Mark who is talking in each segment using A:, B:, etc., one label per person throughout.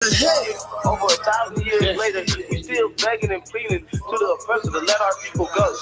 A: Over 1,000 years later, we still begging and pleading to the oppressor to let our people go.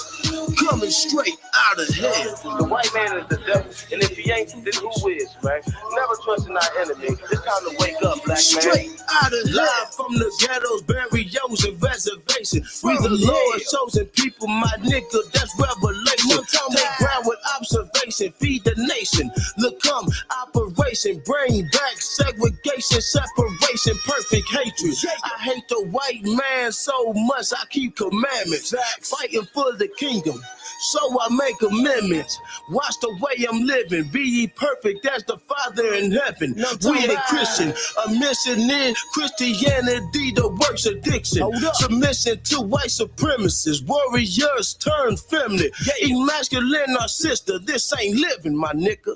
B: Coming straight out of hell.
A: The white man is the devil, and if he ain't, then who is, man? Never trust in our enemy. It's time to wake up, black man.
B: Straight out of live from the ghettos, burials, and reservations. We the Lord's chosen people, my nigga, that's revelation. Take ground with observation, feed the nation. Look, come, operation, bring back segregation, separation, perfect hatred. I hate the white man so much, I keep commandments. Fighting for the kingdom, so I make amendments. Watch the way I'm living, be ye perfect as the Father in heaven. We ain't Christian, a mission in Christianity, the works addiction. Submission to white supremacists, warriors turn feminine. Emasculine our sister, this ain't living, my nigga.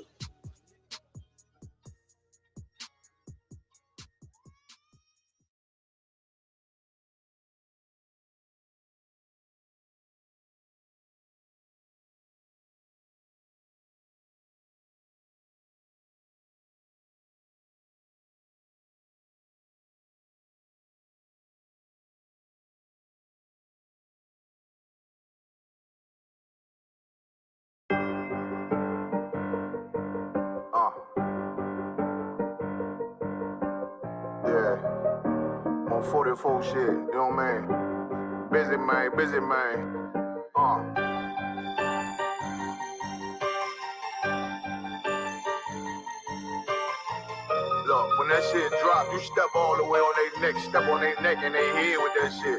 C: Yeah, on 44 shit, you know what I mean? Busy man, busy man. Look, when that shit drop, you step all the way on their neck, step on their neck and they head with that shit.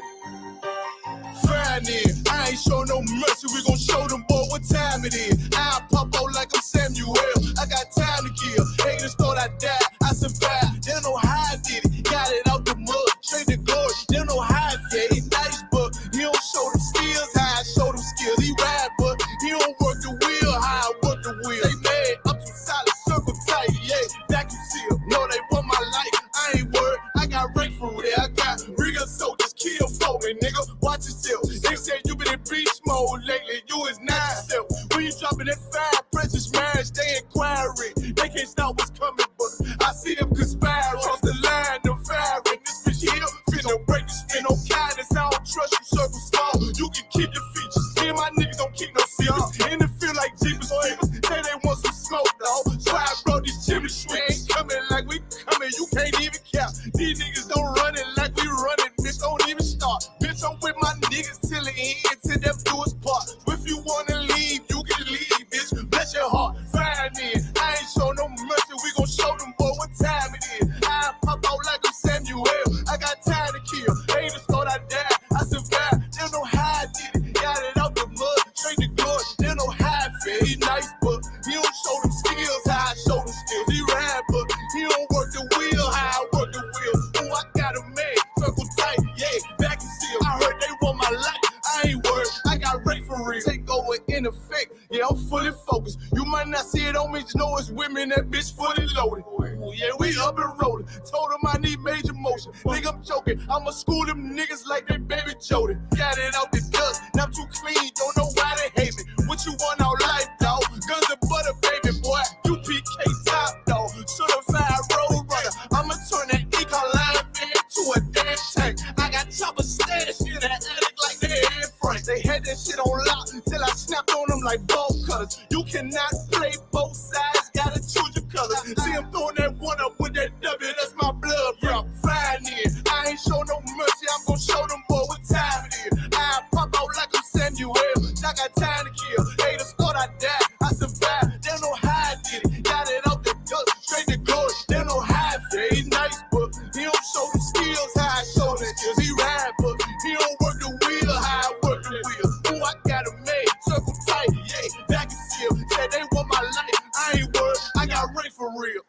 D: Fine in, I ain't show no mercy, we gon' show them boy what time it is. I pop out like I'm Samuel, I got time to kill. Haters thought I died, I survived. They don't know how I did it, got it out the mud, straight to glory. They don't know how I did it, nice but he don't show them skills, how I show them skills. He ride but he don't work the wheel, how I work the wheel. They mad, up to solid, circle tight, yeah, vacuum seal. No, they want my life, I ain't worried, I got rank for it, I got real soldiers, kill for me, nigga, watch yourself. They say you been in beast mode lately, you is not yourself. When you dropping that fire, precious marriage, they inquiring. They can't stop what's coming, but I see them conspiring. Cross the line, them firing. This bitch here, finna break the spin on kindness. I don't trust you, circle small. You can keep your features. Me and my niggas don't keep no secrets. And it feel like Jeepers Creepers. Say they want some smoke, dog. So I brought these chimney sweeps. Coming like we coming, you can't even count. These niggas don't run it like we running, bitch. Don't even start. Bitch, I'm with my niggas till the end, till them do us part. If you wanna leave, you can leave, bitch. Bless your heart, fine in. I ain't show no mercy, we gon' show them boy what time it is. I pop out like I'm Samuel, I got time to kill. Haters thought I died, I survived. They don't know how I did it, got it out the mud, straight to glory. They don't know how I feel. He nice, but he don't show them skills, how I show them skills. He ride, but he don't work the wheel, how I work the wheel. Ooh, I got a man, circle tight, yeah, back and seal. I heard they want my life, I ain't worried, I got rate for real. Take over in effect, yeah, I'm fully focused. You might not see it on me, just know it's women, that bitch fully loaded. Ooh, yeah, we up and rolling. Told them I need major motion. Nigga, I'm joking, I'ma school them niggas like they baby Jody. Got it out the dust, now I'm too clean, don't know why they hate me. What you want out life, dog? Guns and butter, baby boy. U.P.K top, dog. Certified road runner. I'ma turn that E-Line into a damn tank. I got choppers stashed in that attic like they Air Frank. They had that shit on lock until I snapped on them like bolt cutters. You cannot play both sides, gotta choose your colors. See him throwing that one up with that W, that's my blood, bro. Fine in. I ain't show no mercy, I'm gon' show them boy what time it is. I pop out like I'm Samuel, I got time to kill. Haters thought I died, I survived. They don't know how I did it, got it out the dust, straight to glory. They don't know how I feel. He nice, but he don't show them skills, how I show them skills. He ride, but he don't work the wheel, how I work the wheel. Ooh, I got a man, circle tight, yeah, back and seal. Said they want my life, I ain't worried, I got Ray for real.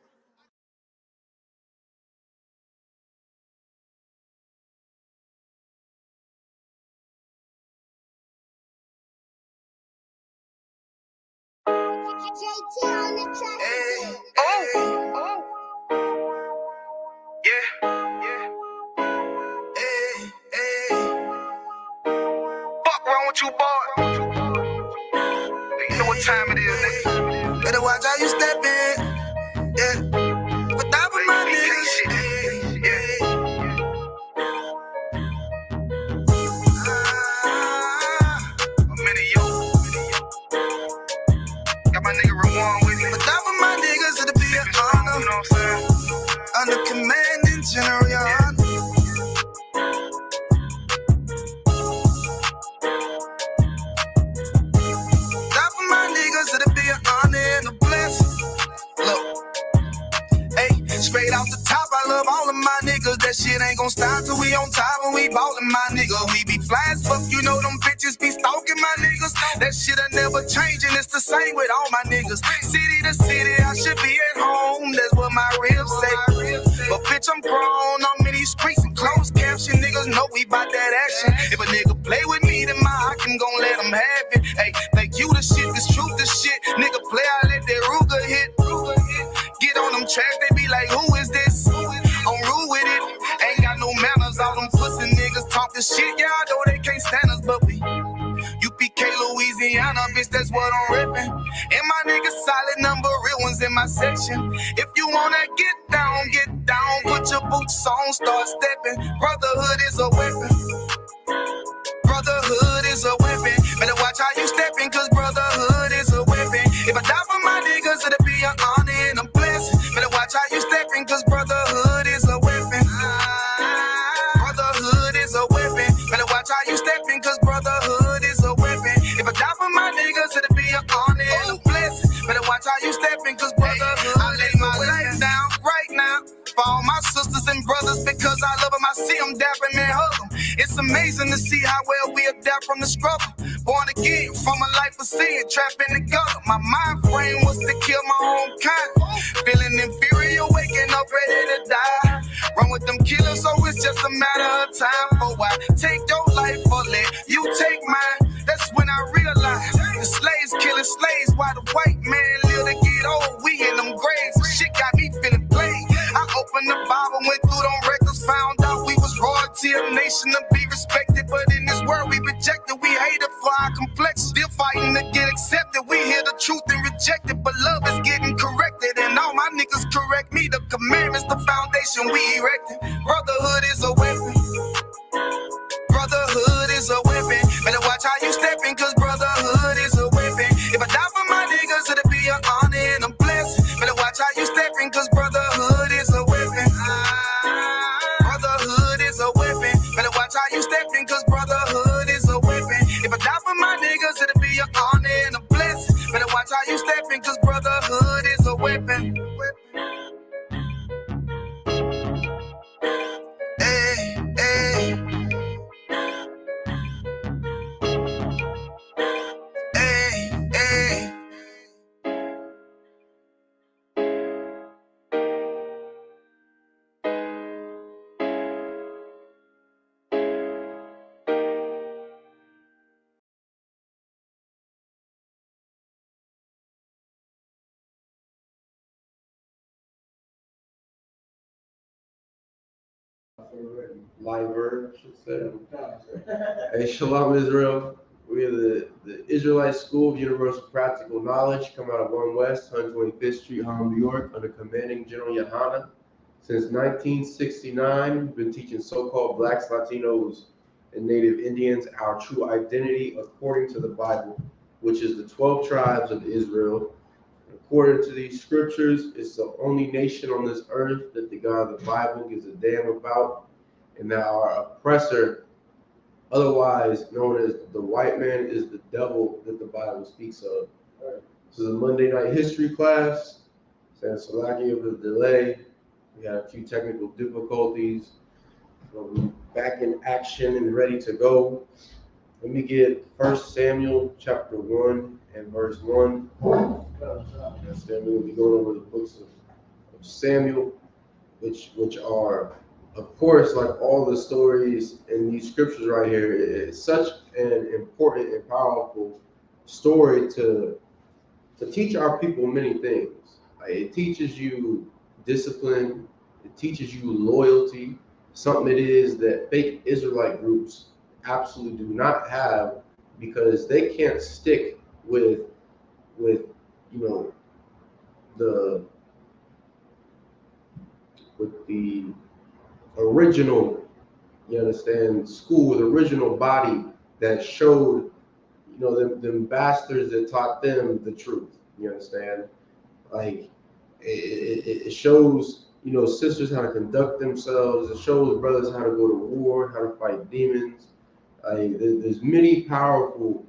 E: JT on the track.
A: Hey, fuck wrong with you, boy? You know what time it is, nigga.
F: Better watch how you step in. Yeah. Put that for my niggas.
B: niggas, that shit ain't gon' stop till we on top and we ballin', my nigga. We be fly as fuck, you know them bitches be stalking my niggas. That shit'll never change and it's the same with all my niggas. City to city, I should be at home, that's what my ribs say. But bitch, I'm grown, I'm in these streets and closed caption. Niggas know we bout that action. If a nigga play with me, then my Hakim gon' let him have it. Hey, think you the shit, this truth the shit. Nigga play, I let that Ruger hit. Get on them tracks, they be like, who is this? I'm rude with it. Ain't got no manners, all them pussy niggas talking shit. Yeah, I know they can't stand us, but we U.P.K, Louisiana, bitch, that's what I'm rippin'. And my niggas solid, number real ones in my section. If you wanna get down, put your boots on, start stepping. Brotherhood is a weapon. Brotherhood is a weapon. Better watch how you stepping, cause brotherhood is a weapon. If I die for my niggas, it'll be an honor and a blessing. Better watch how you stepping, cause brotherhood is a weapon. Brotherhood is a weapon. Better watch how you stepping, cause brotherhood is a weapon. If I die for my niggas, it'll be an honor and a blessing. Better watch how you stepping, cause brotherhood I lay my life down right now for all my sisters and brothers, because I love them. I see them dapping and hug them. It's amazing to see how well we adapt from the struggle. Born again from a life of sin, trapped in the gutter. My mind frame was to kill my own kind. Feeling inferior, waking up ready to die. Run with them killers, so it's just a matter of time. For I take your life or let you take mine. That's when I realized the slaves killing slaves while the white man live to get old. We in them graves, shit got me feeling played. I opened the Bible, went through them records, found out we was royalty, a nation to be respected. But in this world we rejected, we hated for our complexion. Still fighting to get accepted, we hear the truth and reject it. But love is getting corrected, and all my niggas correct me. The commandments, the foundation we erected. Brotherhood is a weapon. Brotherhood is a weapon. Better watch how you stepping, cause brotherhood is a weapon. If I die for my niggas, it'll be an honor and a blessing. Better watch how you stepping, cause brotherhood is a weapon. Brotherhood is a weapon. Better watch how you stepping, cause brotherhood is a weapon. If I die for my niggas, it'll be an honor and a blessing. Better watch how you stepping, cause brotherhood is a weapon. Hey, hey. Hey, hey.
F: Live verb, should say. Hey, Shalom Israel. We are the Israelite School of Universal Practical Knowledge, come out of 1 West, 125th Street, Harlem, New York, under commanding General Yahanna. Since 1969, we've been teaching so-called blacks, Latinos, and Native Indians our true identity according to the Bible, which is the 12 tribes of Israel. According to these scriptures, it's the only nation on this earth that the God of the Bible gives a damn about, and that our oppressor, otherwise known as the white man, is the devil that the Bible speaks of. This is a Monday night history class. Sans Salakia for the delay. We had a few technical difficulties. So we're back in action and ready to go. Let me get 1 Samuel chapter 1 and verse 1. And then we'll be going over the books of Samuel, which are, of course, like all the stories in these scriptures right here, it's such an important and powerful story to teach our people many things. It teaches you discipline, it teaches you loyalty, something it is that fake Israelite groups absolutely do not have, because they can't stick with the original, you understand, school, the original body that showed, them bastards that taught them the truth. You understand? Like it shows, sisters how to conduct themselves. It shows brothers how to go to war, how to fight demons. There's many powerful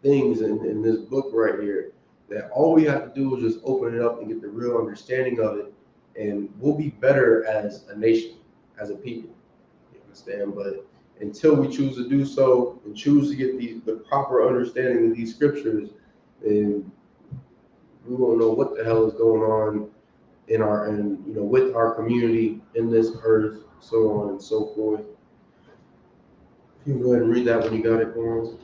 F: things in this book right here that all we have to do is just open it up and get the real understanding of it, and we'll be better as a nation. as a people. You understand? But until we choose to do so and choose to get the proper understanding of these scriptures, then we won't know what the hell is going on with our community in this earth, so on and so forth. You can go ahead and read that when you got it, Lawrence.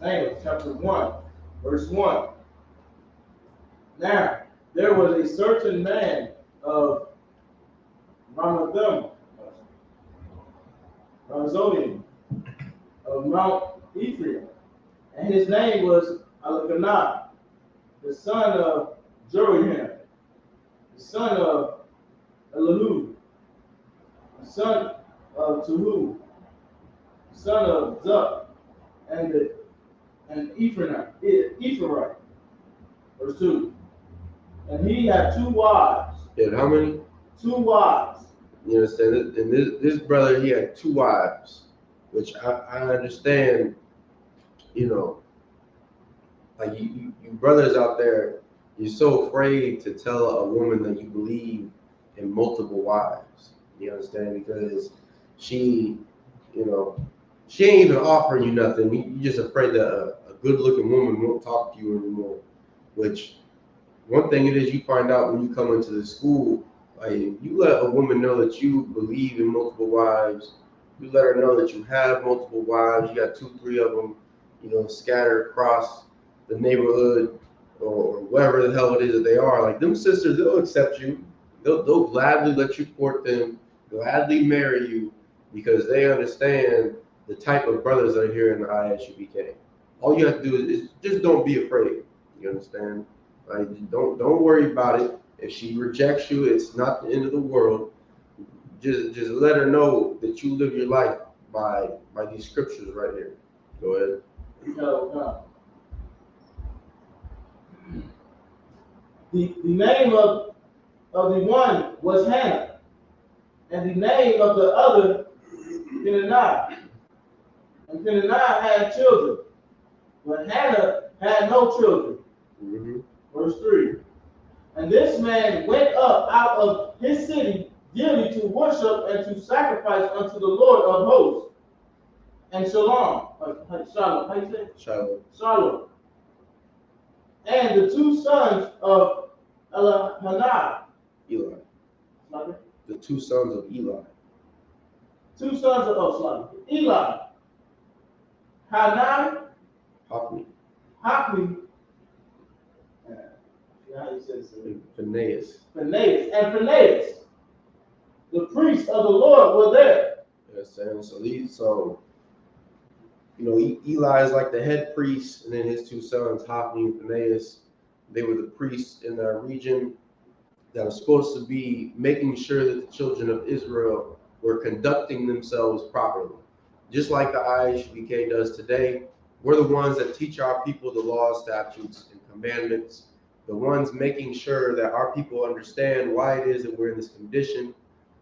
B: Amos chapter 1, verse 1. Now, there was a certain man of Ramathaim, of Mount Ephraim, and his name was Elkanah, the son of Jeroham, the son of Elihu, the son of Tuhu, the son of Zup, and Ephraite. Verse 2. And he had 2 wives.
F: He had how many?
B: 2 wives.
F: You understand? And this brother, he had 2 wives, which I understand, like you brothers out there, you're so afraid to tell a woman that you believe in multiple wives. You understand? Because she ain't even offering you nothing. You're just afraid that a good-looking woman won't talk to you anymore. Which, one thing it is, you find out when you come into the school, like, you let a woman know that you believe in multiple wives, you let her know that you have multiple wives, you got 2, 3 of them, scattered across the neighborhood or wherever the hell it is that they are. Like, them sisters, they'll accept you. They'll gladly let you court them, gladly marry you, because they understand the type of brothers that are here in the I.S.U.P.K. All you have to do is just don't be afraid. You understand? Like, don't worry about it. If she rejects you, it's not the end of the world. Just let her know that you live your life by these scriptures right here. Go ahead.
B: The name of the one was Hannah, and the name of the other Peninnah. And Peninnah had children, but Hannah had no children.
F: Mm-hmm.
B: Verse 3. And this man went up out of his city yearly to worship and to sacrifice unto the Lord of hosts. And Shalom. Shalom. How you say it?
F: Shalom.
B: Shalom. And the 2 sons of Elkanah.
F: Eli. The 2 sons of Eli.
B: 2 sons of Eli. Hanan.
F: Hophni.
B: How you say this?
F: Phinehas.
B: And Phinehas, the priest of the Lord, were there.
F: Yes, and so Eli is like the head priest, and then his 2 sons, Hophni and Phinehas, they were the priests in that region that were supposed to be making sure that the children of Israel were conducting themselves properly. Just like the I.S.U.P.K does today, we're the ones that teach our people the laws, statutes, and commandments, the ones making sure that our people understand why it is that we're in this condition,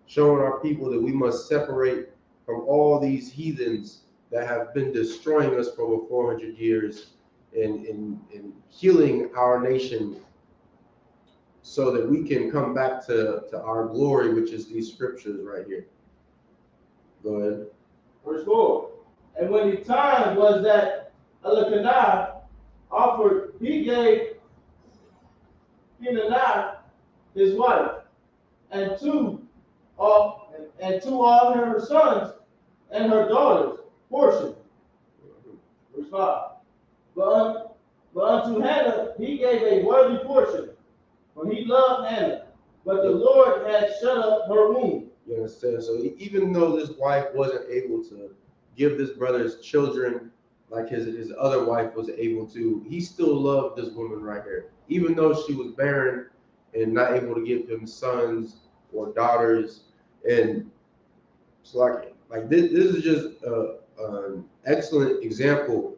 F: showing our people that we must separate from all these heathens that have been destroying us for over 400 years and healing our nation so that we can come back to our glory, which is these scriptures right here. Go ahead.
B: Verse 4. And when the time was that Elkanah offered, he gave Peninnah his wife, and two of her sons and her daughters portion. Verse 5. But unto Hannah he gave a worthy portion, for he loved Hannah, but the Lord had shut up her womb.
F: You understand? So even though this wife wasn't able to give this brother's children like his other wife was able to, he still loved this woman right here. Even though she was barren and not able to give him sons or daughters. And it's like this is just an excellent example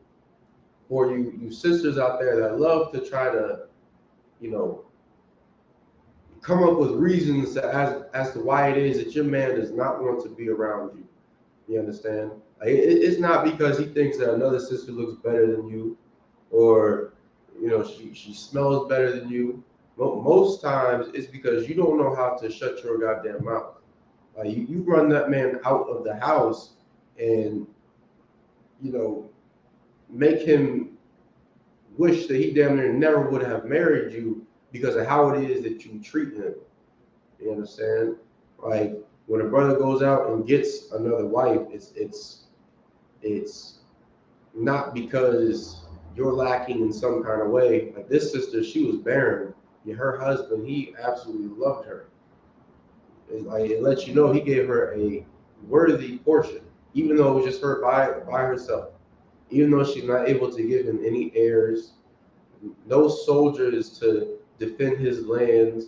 F: for you sisters out there that love to try to, come up with reasons as to why it is that your man does not want to be around you. You understand? Like, it's not because he thinks that another sister looks better than you, or she smells better than you. Most times it's because you don't know how to shut your goddamn mouth. Like you run that man out of the house and, you know, make him wish that he damn near never would have married you because of how it is that you treat him. You understand? Like when a brother goes out and gets another wife, it's not because you're lacking in some kind of way. Like this sister, she was barren. Yeah, her husband, he absolutely loved her. It lets you know he gave her a worthy portion, even though it was just her by herself. Even though she's not able to give him any heirs, no soldiers to defend his lands,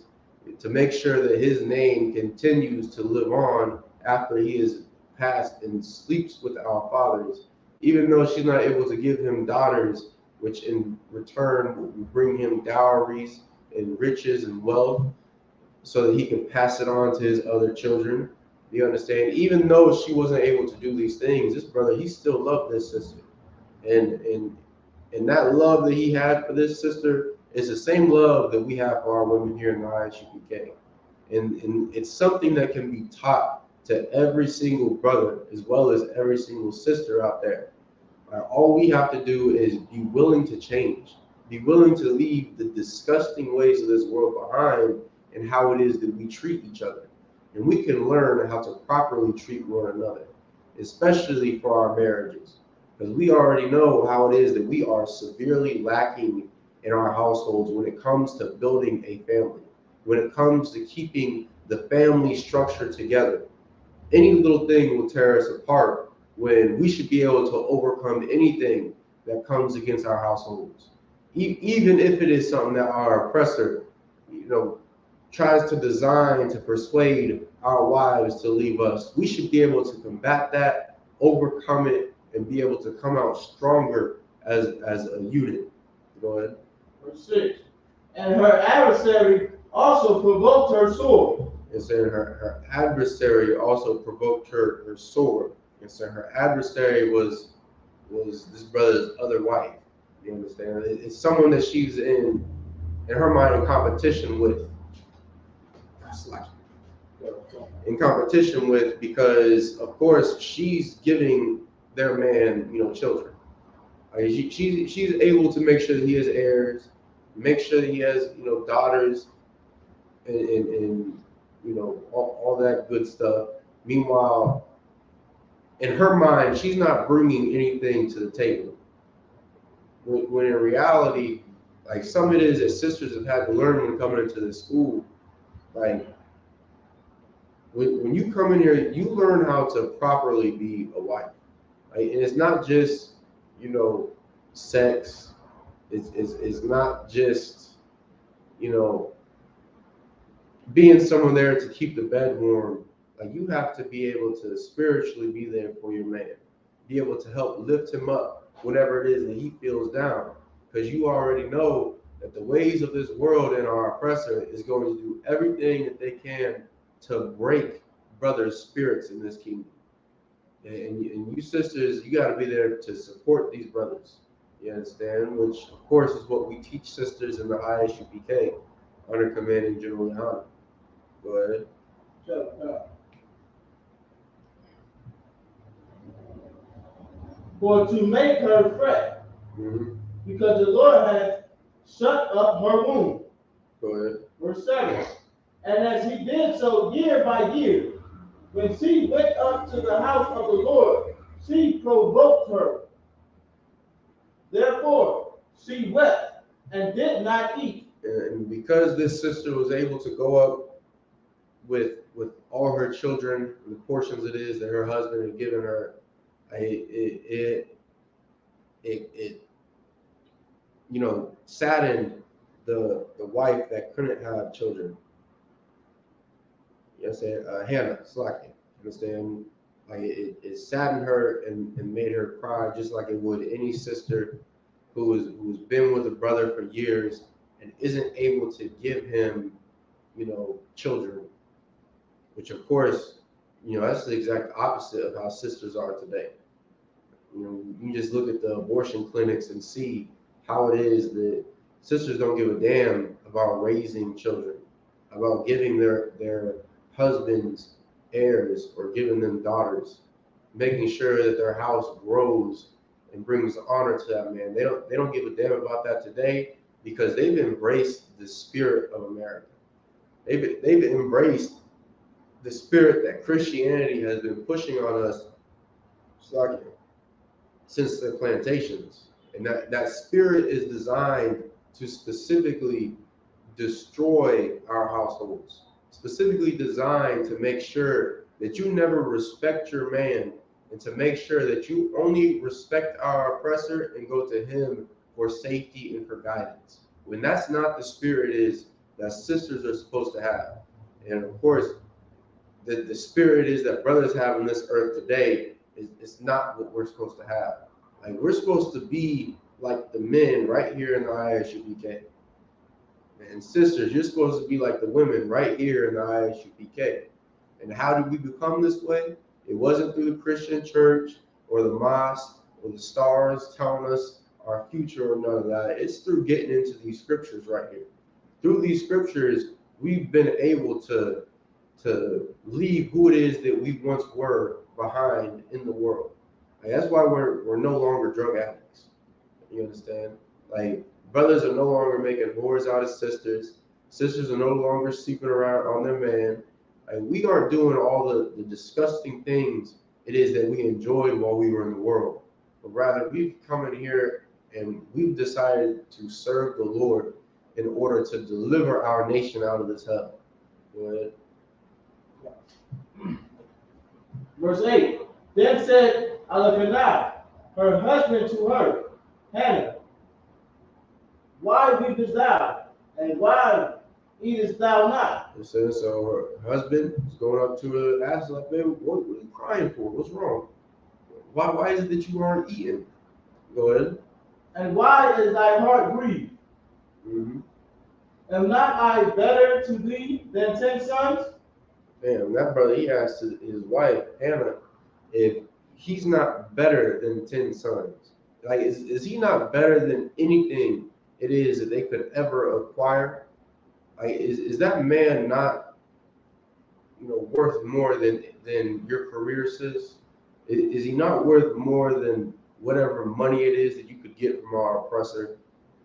F: to make sure that his name continues to live on after he is passed and sleeps with our fathers, even though she's not able to give him daughters, which in return will bring him dowries and riches and wealth so that he can pass it on to his other children. You understand? Even though she wasn't able to do these things, this brother, he still loved this sister. And that love that he had for this sister is the same love that we have for our women here in the I.S.U.P.K. And it's something that can be taught to every single brother as well as every single sister out there. All we have to do is be willing to change, be willing to leave the disgusting ways of this world behind and how it is that we treat each other. And we can learn how to properly treat one another, especially for our marriages. Because we already know how it is that we are severely lacking in our households when it comes to building a family, when it comes to keeping the family structure together. Any little thing will tear us apart when we should be able to overcome anything that comes against our households. Even if it is something that our oppressor, tries to design to persuade our wives to leave us, we should be able to combat that, overcome it, and be able to come out stronger as a unit. Go ahead.
G: Verse 6. And her adversary also provoked her sword.
F: It said her adversary also provoked her sword. And so her adversary was this brother's other wife. You understand? It's someone that she's in her mind, in competition with. In competition with, because of course she's giving their man, children. She's able to make sure that he has heirs, make sure that he has, daughters, and all that good stuff. Meanwhile, in her mind, she's not bringing anything to the table. When in reality, like some of it is that sisters have had to learn when coming into the school, like when you come in here, you learn how to properly be a wife. Right? And it's not just, sex. It's not just, being someone there to keep the bed warm. Like you have to be able to spiritually be there for your man, be able to help lift him up whenever it is that he feels down. Because you already know that the ways of this world and our oppressor is going to do everything that they can to break brothers' spirits in this kingdom. And you sisters, you got to be there to support these brothers. You understand? Which, of course, is what we teach sisters in the I.S.U.P.K. under commanding General YAHANNA. Go ahead.
G: For to make her fret, because the Lord has shut up her womb.
F: Go ahead.
G: Verse 7. And as he did so year by year, when she went up to the house of the Lord, she provoked her. Therefore, she wept and did not eat.
F: And because this sister was able to go up with all her children, the portions it is that her husband had given her, it saddened the wife that couldn't have children. You understand? Hannah, Slacking. Understand? Like it saddened her and made her cry just like it would any sister who's been with a brother for years and isn't able to give him, children. Which of course, that's the exact opposite of how sisters are today. You just look at the abortion clinics and see how it is that sisters don't give a damn about raising children, about giving their husbands heirs or giving them daughters, making sure that their house grows and brings honor to that man. They don't give a damn about that today because they've embraced the spirit of America. They've embraced the spirit that Christianity has been pushing on us since the plantations. And that spirit is designed to specifically destroy our households, specifically designed to make sure that you never respect your man and to make sure that you only respect our oppressor and go to him for safety and for guidance. When that's not the spirit is that sisters are supposed to have. And of course, the spirit is that brothers have on this earth today is not what we're supposed to have. Like, we're supposed to be like the men right here in the I.S.U.P.K. And sisters, you're supposed to be like the women right here in the I.S.U.P.K. And how did we become this way? It wasn't through the Christian church or the mosque or the stars telling us our future or none of that. It's through getting into these scriptures right here. Through these scriptures, we've been able to leave who it is that we once were behind in the world. Like, that's why we're no longer drug addicts. You understand? Like, brothers are no longer making whores out of sisters. Sisters are no longer sleeping around on their man. Like, we aren't doing all the disgusting things it is that we enjoyed while we were in the world. But rather, we've come in here and we've decided to serve the Lord in order to deliver our nation out of this hell. Go ahead.
G: Verse 8. Then said Elkanah, her husband, to her, Hannah, why weepest thou, and why eatest thou not?
F: It says, so her husband is going up to her and asks, like, baby, what are you crying for? What's wrong? Why is it that you aren't eating? Go ahead.
G: And why is thy heart grieved?
F: Mm-hmm.
G: Am not I better to thee than 10 sons?
F: Damn, that brother, he asked his wife, Hannah, if he's not better than 10 sons. Like, is he not better than anything it is that they could ever acquire? Like, is that man not, worth more than your career, sis? Is he not worth more than whatever money it is that you could get from our oppressor?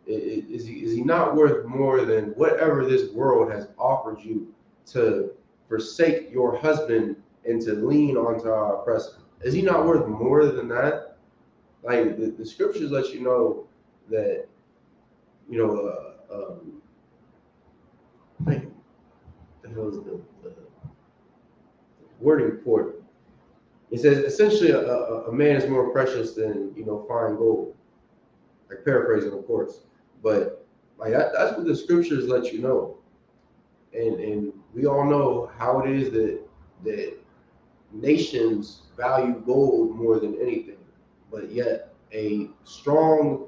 F: Is he not worth more than whatever this world has offered you to forsake your husband and to lean onto our oppressor? Is he not worth more than that? Like, the scriptures let you know that, the hell is the wording for it? It says essentially a man is more precious than fine gold. Like, paraphrasing, of course, but like that's what the scriptures let you know. And we all know how it is that nations value gold more than anything, but yet a strong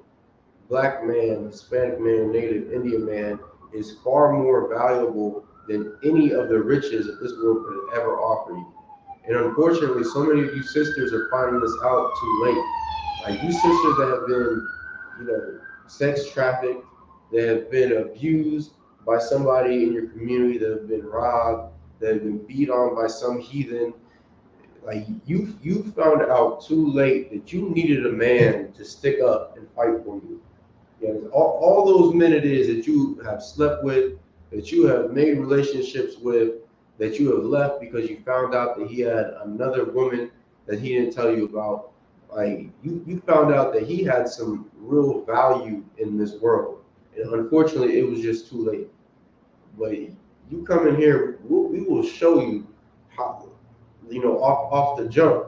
F: black man, Hispanic man, Native Indian man is far more valuable than any of the riches that this world could ever offer you. And unfortunately, so many of you sisters are finding this out too late. Like, you sisters that have been, sex trafficked, that have been abused by somebody in your community, that have been robbed, that have been beat on by some heathen. Like, you found out too late that you needed a man to stick up and fight for you. All those men it is that you have slept with, that you have made relationships with, that you have left because you found out that he had another woman that he didn't tell you about. Like, you found out that he had some real value in this world. And unfortunately, it was just too late. But you come in here, we will show you how, off the jump,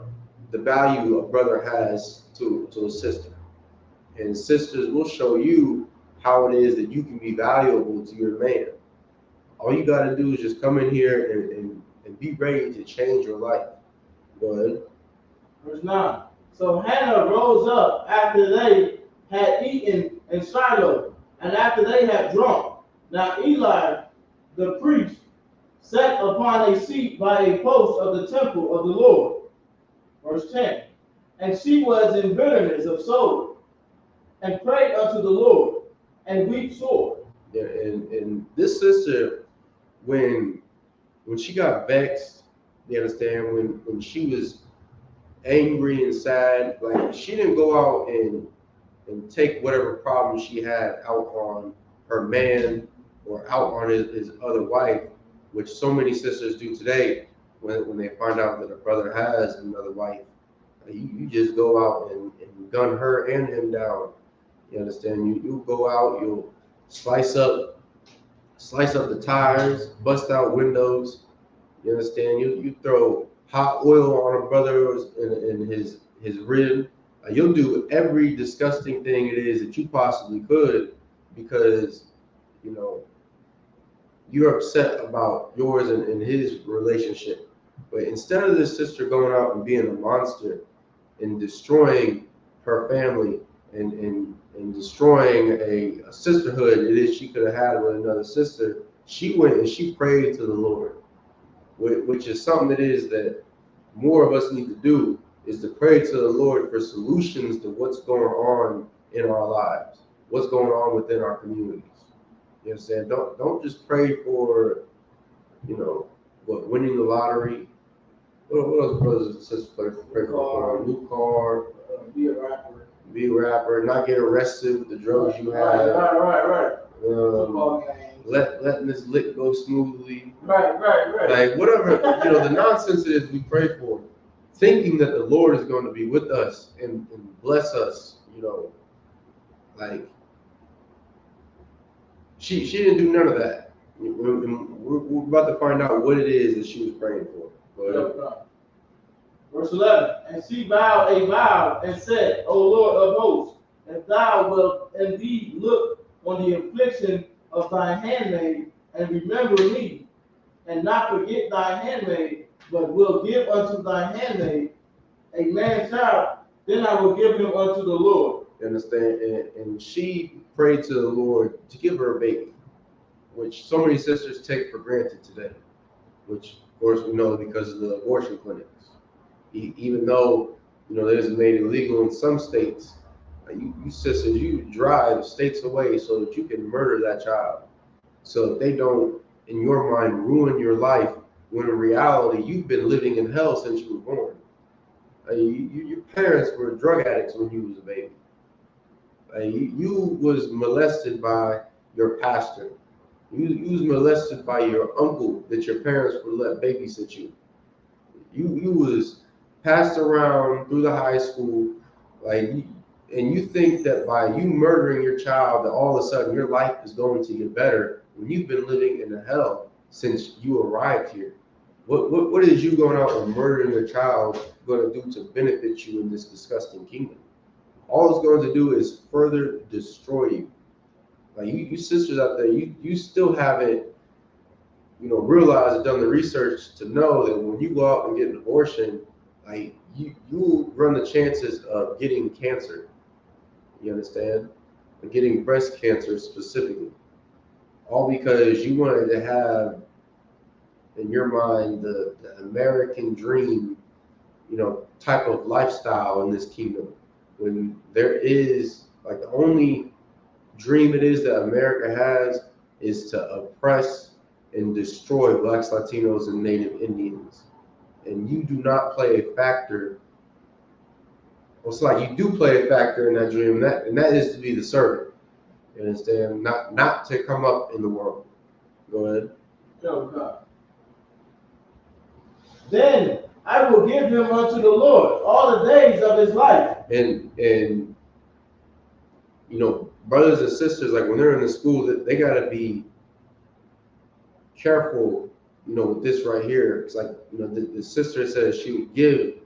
F: the value a brother has to a sister. And sisters will show you how it is that you can be valuable to your man. All you got to do is just come in here and be ready to change your life. Go ahead.
G: Verse 9. So Hannah rose up after they had eaten in Shiloh, and after they had drunk. Now Eli, the priest, sat upon a seat by a post of the temple of the Lord. Verse 10. And she was in bitterness of soul, and prayed unto the Lord, and wept sore.
F: Yeah, and this sister, when she got vexed You understand? When she was angry and sad, like she didn't go out and take whatever problem she had out on her man or out on his other wife, which so many sisters do today when they find out that a brother has another wife. You just go out and gun her and him down. You understand? You go out, you'll slice up the tires, bust out windows. You understand? You throw hot oil on a brother in his rib. You'll do every disgusting thing it is that you possibly could because you know you're upset about yours and his relationship. But instead of this sister going out and being a monster and destroying her family and destroying a sisterhood it is she could have had with another sister, she went and she prayed to the Lord, which is something that is that more of us need to do, is to pray to the Lord for solutions to what's going on in our lives, what's going on within our communities. You know what I'm saying? Don't just pray for, winning the lottery. What else brothers and sisters pray for? A new car, be a rapper, not get arrested with the drugs you have.
G: Right.
F: Letting this lick go smoothly.
G: Right.
F: Like whatever, the nonsense it is we pray for, thinking that the Lord is going to be with us and bless us, like she didn't do none of that. We're about to find out what it is that she was praying for.
G: Verse 11, and she vowed a vow and said, O Lord of hosts, if thou wilt indeed look on the affliction of thy handmaid and remember me, and not forget thy handmaid, but will give unto thy handmaid a man child, then I will give him unto the Lord.
F: You understand? And she prayed to the Lord to give her a baby, which so many sisters take for granted today, which of course we know because of the abortion clinics. Even though, it is made illegal in some states, you sisters, you drive states away so that you can murder that child. So that they don't, in your mind, ruin your life, when in reality, you've been living in hell since you were born. Your parents were drug addicts when you was a baby. You was molested by your pastor. You was molested by your uncle that your parents would let babysit you. You was passed around through the high school, and you think that by you murdering your child that all of a sudden your life is going to get better when you've been living in a hell since you arrived here. What is you going out and murdering your child going to do to benefit you in this disgusting kingdom? All it's going to do is further destroy you. Like you sisters out there, you still haven't, realized and done the research to know that when you go out and get an abortion, like you run the chances of getting cancer. You understand? Or getting breast cancer specifically. All because you wanted to have in your mind the American dream, type of lifestyle in this kingdom. When there is, like, the only dream it is that America has is to oppress and destroy Blacks, Latinos, and Native Indians. And you do not play a factor. Well, it's like you do play a factor in that dream, and that is to be the servant. You understand? Not to come up in the world. Go ahead.
G: Then I will give him unto the Lord all the days of his life.
F: And brothers and sisters, like when they're in the school, they gotta be careful, with this right here. It's like, the sister says she would give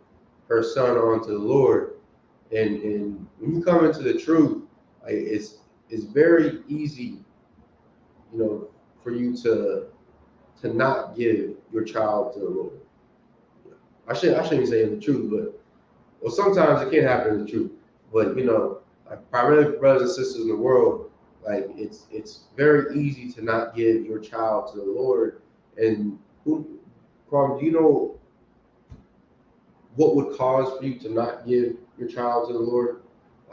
F: her son onto the Lord. And when you come into the truth, like, it's very easy, for you to not give your child to the Lord. I shouldn't say in the truth, but sometimes it can happen in the truth. But like primarily for brothers and sisters in the world, like it's very easy to not give your child to the Lord. And Kwame, do you know what would cause for you to not give your child to the Lord?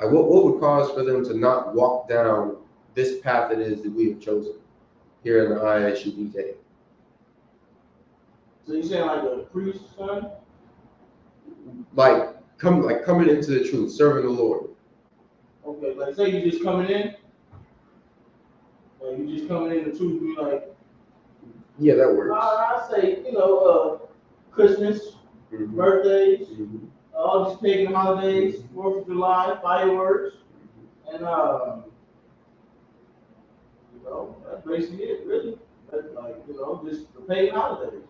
F: Like what would cause for them to not walk down this path it is that we have chosen here in the I.S.U.P.K?
G: So you saying like a priest son?
F: Coming into the truth, serving the Lord.
G: Okay, like say you just coming in. Like you just coming in the truth, be like.
F: Yeah, that works.
G: I say, Christmas, birthdays, all these pagan holidays, 4th of July, fireworks, and that's basically it, really. That's like, just the pagan holidays.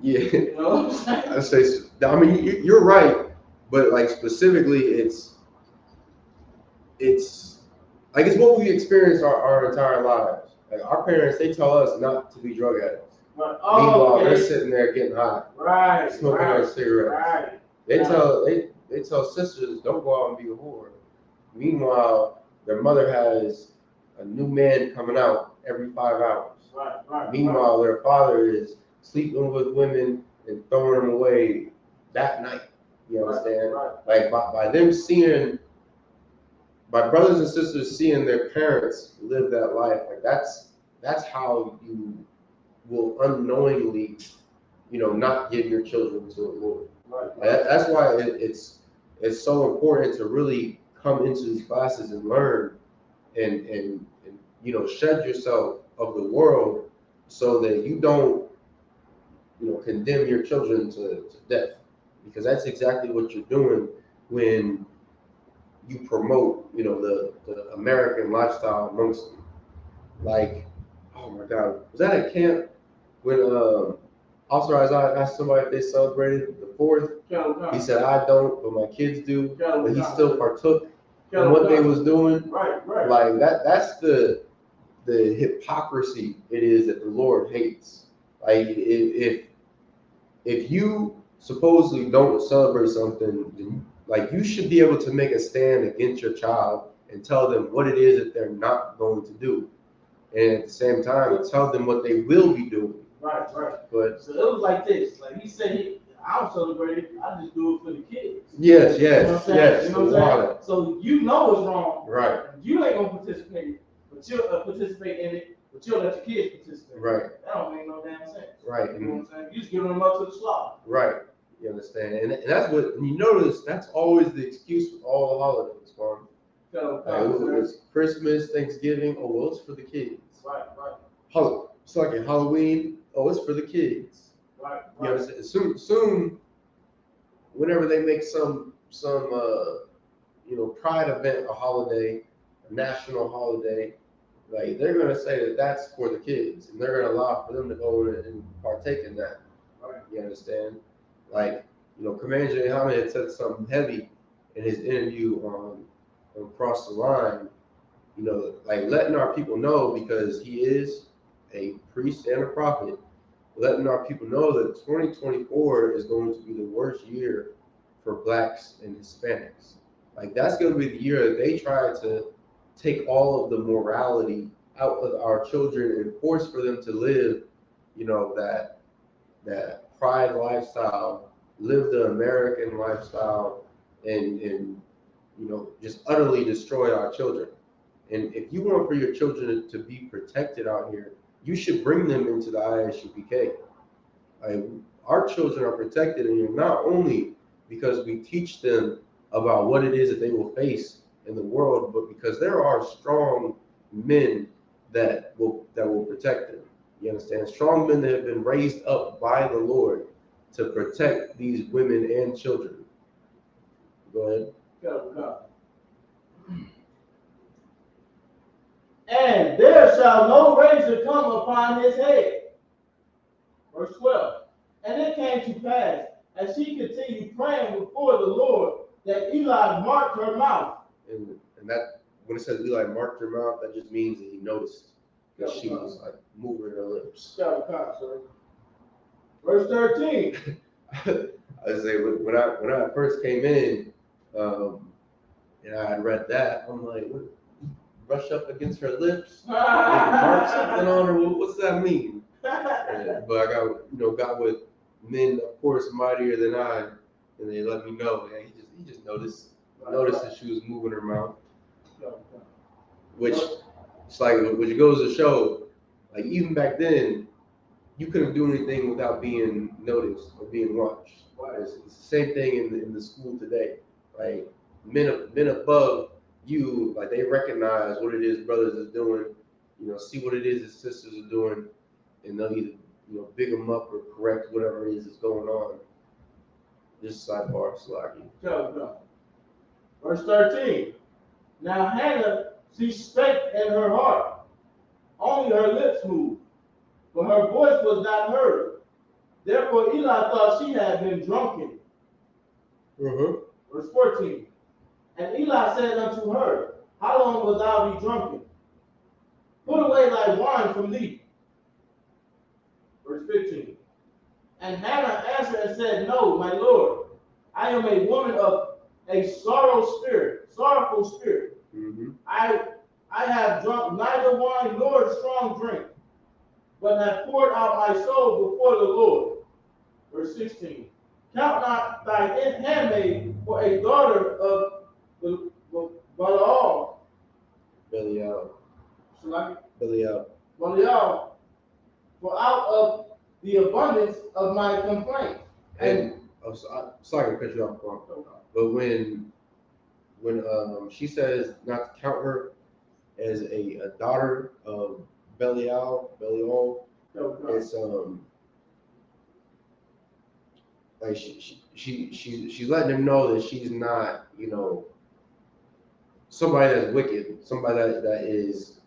F: Yeah.
G: You know what I'm saying?
F: I mean, you're right, but like specifically, it's like it's what we experience our entire lives. Like our parents, they tell us not to be drug addicts.
G: Right.
F: Meanwhile,
G: Okay.
F: they're sitting there getting high,
G: Right.
F: smoking their cigarettes.
G: Right.
F: They tell sisters, don't go out and be a whore. Meanwhile, their mother has a new man coming out every 5 hours.
G: Right.
F: Meanwhile, their father is sleeping with women and throwing them away that night. You understand?
G: Right.
F: Like by them seeing, my brothers and sisters seeing their parents live that life, like that's how you will unknowingly, not give your children to the Lord.
G: Right.
F: That's why it's so important to really come into these classes and learn and shed yourself of the world so that you don't condemn your children to death, because that's exactly what you're doing when you promote the American lifestyle amongst them. Like, oh my God, was that at camp when Officer Isaiah asked somebody if they celebrated the 4th? He said, I don't, but my kids do. But he still partook in what they was doing.
G: Right.
F: Like that's the hypocrisy it is that the Lord hates. Like if you supposedly don't celebrate something, like you should be able to make a stand against your child and tell them what it is that they're not going to do. And at the same time, tell them what they will be doing.
G: Right.
F: But
G: so it was like this. Like he said, I don't celebrate it. I just do it for the kids.
F: Yes.
G: You know what I'm saying? So you know it's wrong.
F: Right.
G: You ain't gonna participate, but you'll participate in it. But you'll let your kids participate.
F: Right.
G: That don't make no damn sense.
F: Right.
G: You know what I'm saying? You just giving them up to the slaughter.
F: Right. You understand? And that's what you notice. That's always the excuse with all the holidays, Mom. It's Christmas, Thanksgiving. Oh, well, it's for the kids.
G: Right.
F: It's like a Halloween. Oh, it's for the kids.
G: Right.
F: You understand? Soon, whenever they make some pride event, a holiday, a national holiday, like they're gonna say that that's for the kids, and they're gonna allow for them to go and partake in that.
G: Right.
F: You understand? Like, Commander GEN.YAHANNA had said something heavy in his interview on Cross the Line. Like letting our people know, because he is a priest and a prophet, letting our people know that 2024 is going to be the worst year for Blacks and Hispanics. Like that's going to be the year that they try to take all of the morality out of our children and force for them to live, that pride lifestyle, live the American lifestyle, and just utterly destroy our children. And if you want for your children to be protected out here, you should bring them into the I.S.U.P.K. Our children are protected in here not only because we teach them about what it is that they will face in the world, but because there are strong men that will protect them. You understand? Strong men that have been raised up by the Lord to protect these women and children. Go ahead.
G: Go. And there shall no razor come upon his head. Verse 12. And it came to pass, as she continued praying before the Lord, that Eli marked her mouth.
F: And that, when it says Eli marked her mouth, that just means that he noticed that she was like moving her lips.
G: Verse 13.
F: I say when I first came in, and I had read that, I'm like, what? Brush up against her lips, mark something on her. What's that mean? But I got with men, of course, mightier than I, and they let me know. Man, he just noticed that she was moving her mouth, which goes to show, like even back then, you couldn't do anything without being noticed or being watched. It's the same thing in the school today. Like men above you, like they recognize what it is brothers is doing, see what it is his sisters are doing, and they'll either big them up or correct whatever it is that's going on. Just sidebar, Slaki.
G: Verse 13. Now Hannah, she spake in her heart, only her lips moved, but her voice was not heard. Therefore Eli thought she had been drunken. Verse 14. And Eli said unto her, how long wilt thou be drunken? Put away thy wine from thee. Verse 15. And Hannah answered and said, no, my Lord, I am a woman of a sorrowful spirit. I have drunk neither wine nor strong drink, but have poured out my soul before the Lord. Verse 16. Count not thy handmaid for a daughter of Belial. For out of the abundance of my complaints.
F: And I'm sorry to cut you off, but when she says not to count her as a daughter of Belial, it's like she's letting him know that she's not somebody that's wicked, somebody that is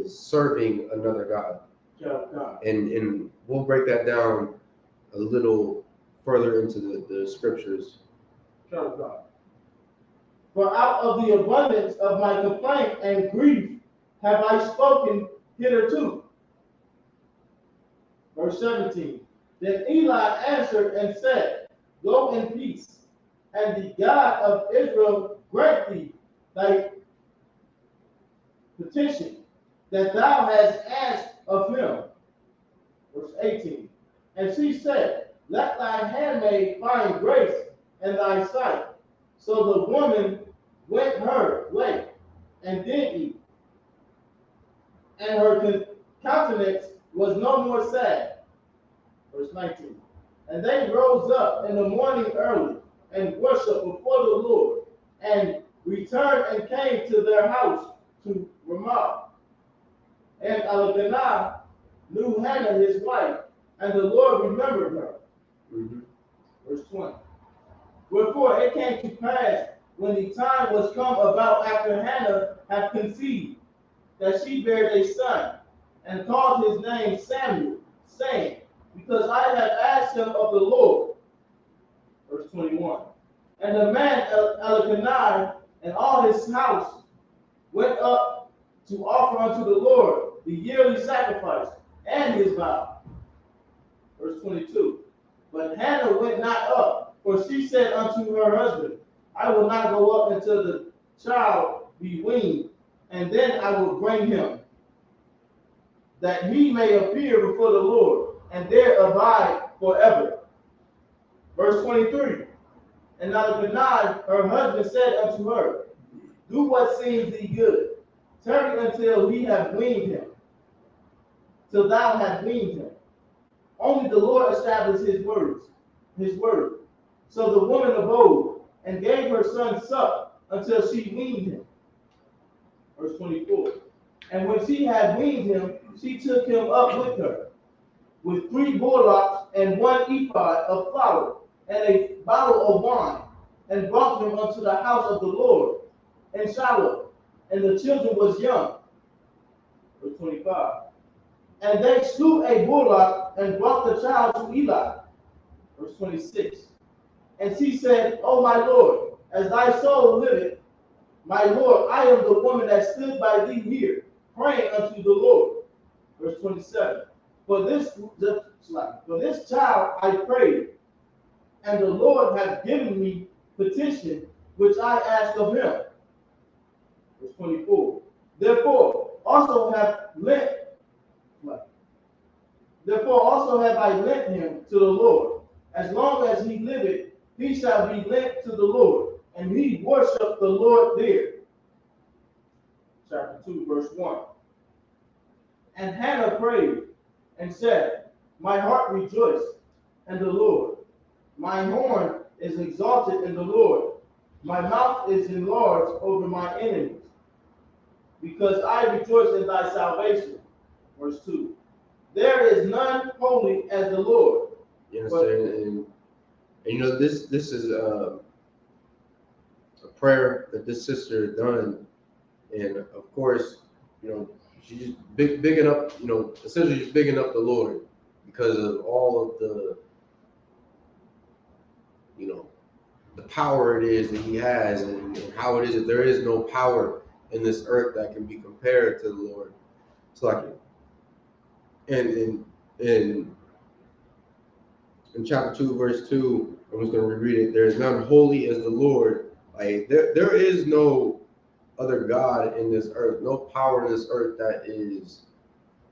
F: serving another god. And we'll break that down a little further into the scriptures.
G: For out of the abundance of my complaint and grief have I spoken hitherto. Verse 17. Then Eli answered and said, go in peace, and the God of Israel grant thee thy petition that thou hast asked of him. Verse 18. And she said, let thy handmaid find grace in thy sight. So the woman went her way and did eat, and her countenance was no more sad. Verse 19. And they rose up in the morning early and worshiped before the Lord, and returned and came to their house to Ramah. And Elkanah knew Hannah his wife, and the Lord remembered her. Verse 20. Wherefore it came to pass, when the time was come about after Hannah had conceived, that she bare a son, and called his name Samuel, saying, because I have asked him of the Lord. Verse 21. And the man Elkanah and all his house went up to offer unto the Lord the yearly sacrifice and his vow. Verse 22. But Hannah went not up, for she said unto her husband, I will not go up until the child be weaned, and then I will bring him, that he may appear before the Lord, and there abide forever. Verse 23. And Elkanah, her husband, said unto her, do what seems thee good. Tarry until he have weaned him, till thou have weaned him. Only the Lord established his word. So the woman abode, and gave her son suck until she weaned him. Verse 24. And when she had weaned him, she took him up with her, with 3 bullocks and 1 ephah of flour, and a bottle of wine, and brought him unto the house of the Lord in Shalom. And the children was young. Verse 25. And they slew a bullock and brought the child to Eli. Verse 26. And she said, O my Lord, as thy soul liveth, my Lord, I am the woman that stood by thee here, praying unto the Lord. Verse 27. For this child I prayed, and the Lord hath given me petition which I asked of him. Verse 24. Therefore also have I lent him to the Lord. As long as he liveth, he shall be lent to the Lord, and he worshiped the Lord there. Chapter 2, verse 1. And Hannah prayed and said, My heart rejoiced in the Lord. My horn is exalted in the Lord. My mouth is enlarged over my enemies, because I rejoice in thy salvation. Verse 2. There is none holy as the Lord.
F: You understand? And you know, this is a prayer that this sister had done, and of course, you know, she's bigging up, you know, essentially just bigging up the Lord because of all of the, you know, the power it is that He has, and how it is that there is no power in this earth that can be compared to the Lord. It's like, and in chapter 2, verse 2, I'm just going to reread it. There is none holy as the Lord. Like there is no other God in this earth, no power in this earth that is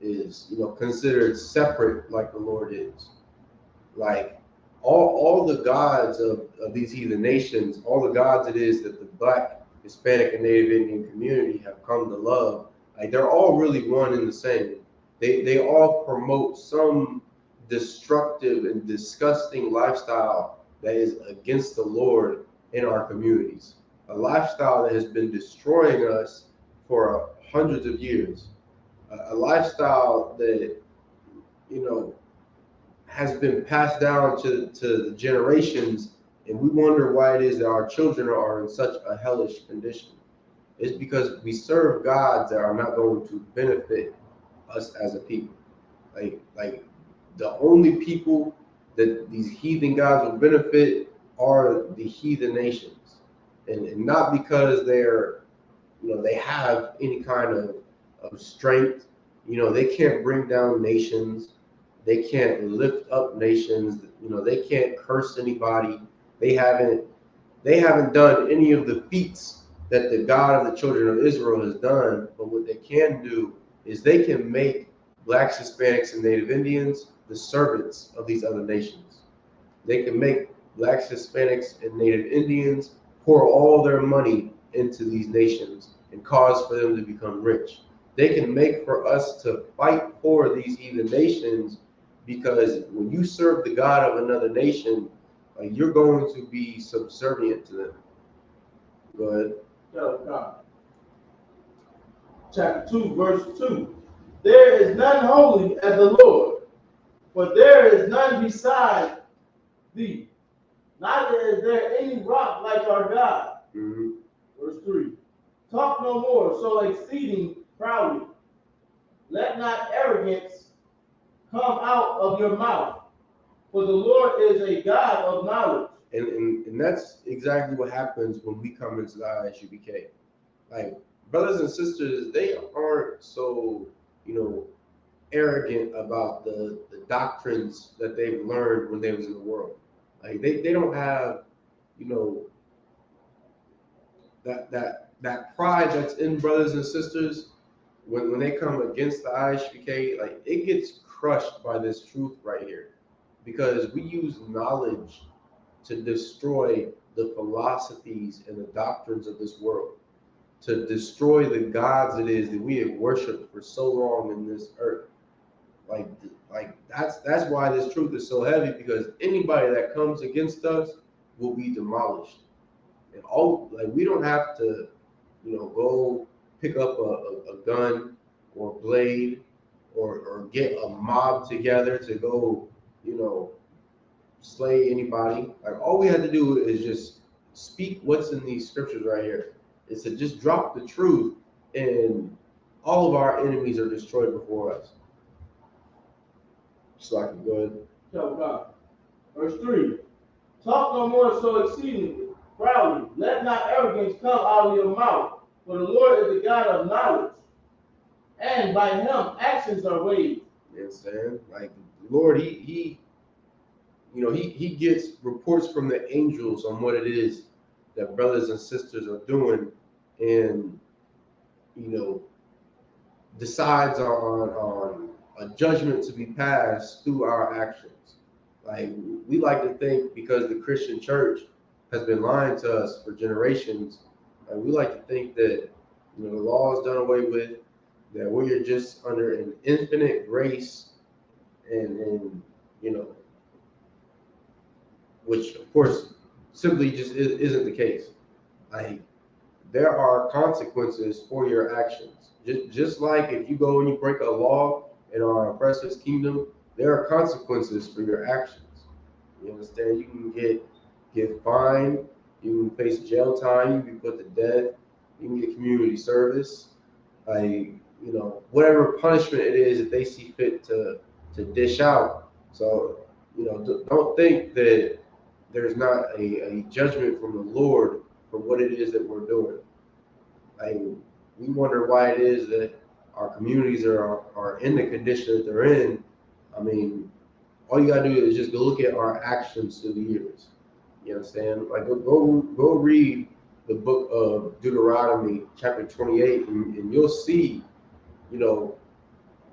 F: you know, considered separate like the Lord is. Like all the gods of these heathen nations, all the gods it is that the Black, Hispanic, and Native Indian community have come to love, like they're all really one and the same. They all promote some destructive and disgusting lifestyle that is against the Lord in our communities. A lifestyle that has been destroying us for hundreds of years. A lifestyle that, you know, has been passed down to the generations, and we wonder why it is that our children are in such a hellish condition. It's because we serve gods that are not going to benefit us as a people. Like the only people that these heathen gods will benefit are the heathen nations, and not because they're, you know, they have any kind of strength. You know, they can't bring down nations. They can't lift up nations. You know, they can't curse anybody. They haven't done any of the feats that the God of the children of Israel has done. But what they can do is they can make Blacks, Hispanics, and Native Indians the servants of these other nations. They can make Blacks, Hispanics, and Native Indians pour all their money into these nations and cause for them to become rich. They can make for us to fight for these heathen nations, because when you serve the God of another nation, like, you're going to be subservient to them. Go ahead.
G: Chapter 2, verse 2. There is none holy as the Lord, for there is none beside thee. Neither is there any rock like our God.
F: Mm-hmm.
G: Verse 3. Talk no more so exceeding proudly. Let not arrogance come out of your mouth, for the Lord is a God of knowledge.
F: And that's exactly what happens when we come into the I.S.U.P.K. Like, brothers and sisters, they aren't so, you know, arrogant about the doctrines that they've learned when they was in the world. Like they don't have, you know, that pride that's in brothers and sisters when they come against the I.S.U.P.K. Like, it gets crushed by this truth right here, because we use knowledge to destroy the philosophies and the doctrines of this world, to destroy the gods it is that we have worshipped for so long in this earth. Like that's why this truth is so heavy, because anybody that comes against us will be demolished. And all, like, we don't have to, you know, go pick up a gun or blade or get a mob together to go, you know, slay anybody. Like, all we have to do is just speak what's in these scriptures right here. Is to just drop the truth, and all of our enemies are destroyed before us. So I can go ahead.
G: Tell God. Verse 3. Talk no more so exceedingly proudly. Let not arrogance come out of your mouth, for the Lord is the God of knowledge, and by him actions are weighed.
F: You understand? Like, the Lord, he you know, he gets reports from the angels on what it is that brothers and sisters are doing, and, you know, decides on a judgment to be passed through our actions. Like, we like to think, because the Christian church has been lying to us for generations, we like to think that, you know, the law is done away with, that we are just under an infinite grace, and you know, which of course simply just isn't the case. Like there are consequences for your actions. Just like if you go and you break a law in our oppressor's kingdom, there are consequences for your actions. You understand? You can get fined, you can face jail time, you can be put to death, you can get community service, like whatever punishment it is that they see fit to dish out. So don't think that there's not a judgment from the Lord for what it is that we're doing. We wonder why it is that our communities are in the condition that they're in. I mean, all you gotta do is just go look at our actions through the years. You understand? Like go read the book of Deuteronomy, chapter 28, and you'll see,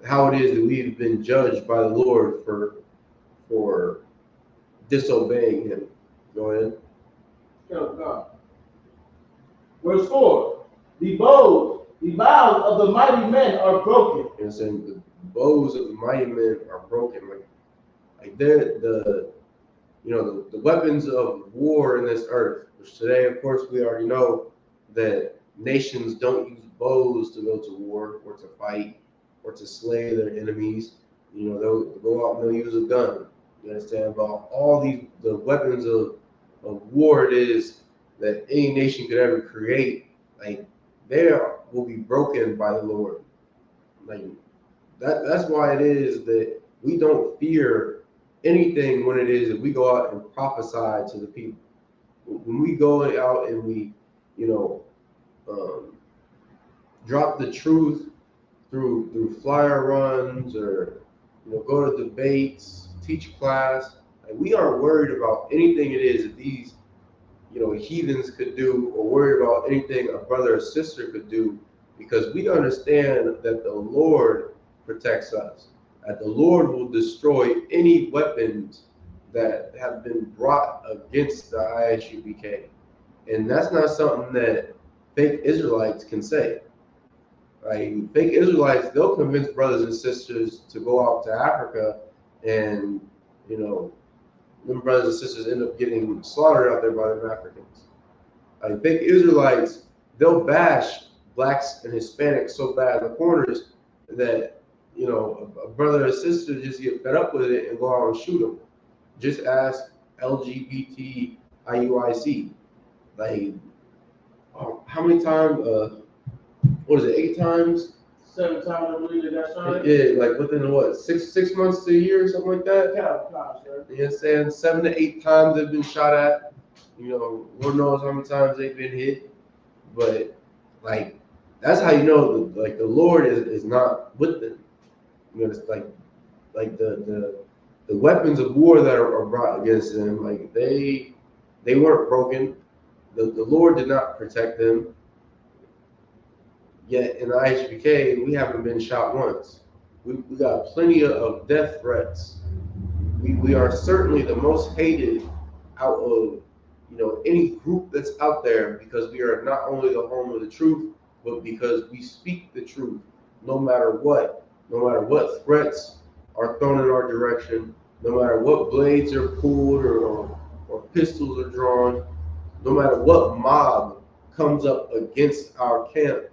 F: how it is that we've been judged by the Lord for disobeying Him. Go ahead.
G: God. Verse 4. The bows of the mighty men are broken.
F: You understand? The bows of the mighty men are broken. Like they're the weapons of war in this earth, which today, of course, we already know that nations don't use bows to go to war or to fight or to slay their enemies. They'll go out and they'll use a gun. You understand? About all the weapons of war it is that any nation could ever create, like they will be broken by the Lord. Like that's why it is that we don't fear anything when it is that we go out and prophesy to the people. When we go out and we, drop the truth through flyer runs or go to debates, teach class, like we aren't worried about anything it is that these heathens could do, or worried about anything a brother or sister could do, because we understand that the Lord protects us, that the Lord will destroy any weapons that have been brought against the I.S.U.P.K. And that's not something that fake Israelites can say. Like fake Israelites, they'll convince brothers and sisters to go out to Africa, and them brothers and sisters end up getting slaughtered out there by them Africans. Like fake Israelites, they'll bash blacks and Hispanics so bad in the corners that a brother or sister just get fed up with it and go out and shoot them. Just ask LGBT IUIC. Like how many times? What is it? 8 times?
G: 7 times I believe they got shot.
F: Yeah, like within what, six months to a year or something like that.
G: Yeah, sir.
F: You know what I'm saying? 7 to 8 times they've been shot at. Lord knows how many times they've been hit. But like that's how you know the Lord is not with them. It's like the weapons of war that are brought against them, like they weren't broken. The Lord did not protect them. Yet in the I.S.U.P.K, we haven't been shot once. We got plenty of death threats. We are certainly the most hated out of any group that's out there, because we are not only the home of the truth, but because we speak the truth no matter what threats are thrown in our direction, no matter what blades are pulled or pistols are drawn, no matter what mob comes up against our camp.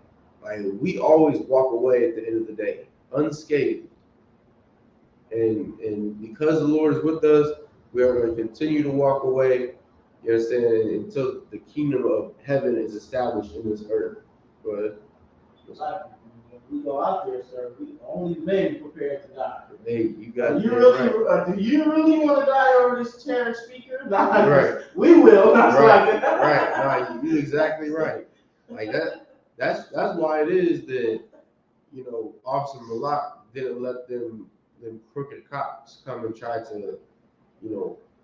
F: Like we always walk away at the end of the day unscathed. And because the Lord is with us, we are going to continue to walk away, you understand, until the kingdom of heaven is established in this earth. Go ahead.
G: We go out there, sir. We only men prepared to die.
F: Hey, you got
G: do you really want to die over this chair speaker? Nah,
F: right.
G: We will.
F: Right. Right. No, you're exactly right. Like that's why it is that Officer Malak didn't let them crooked cops come and try to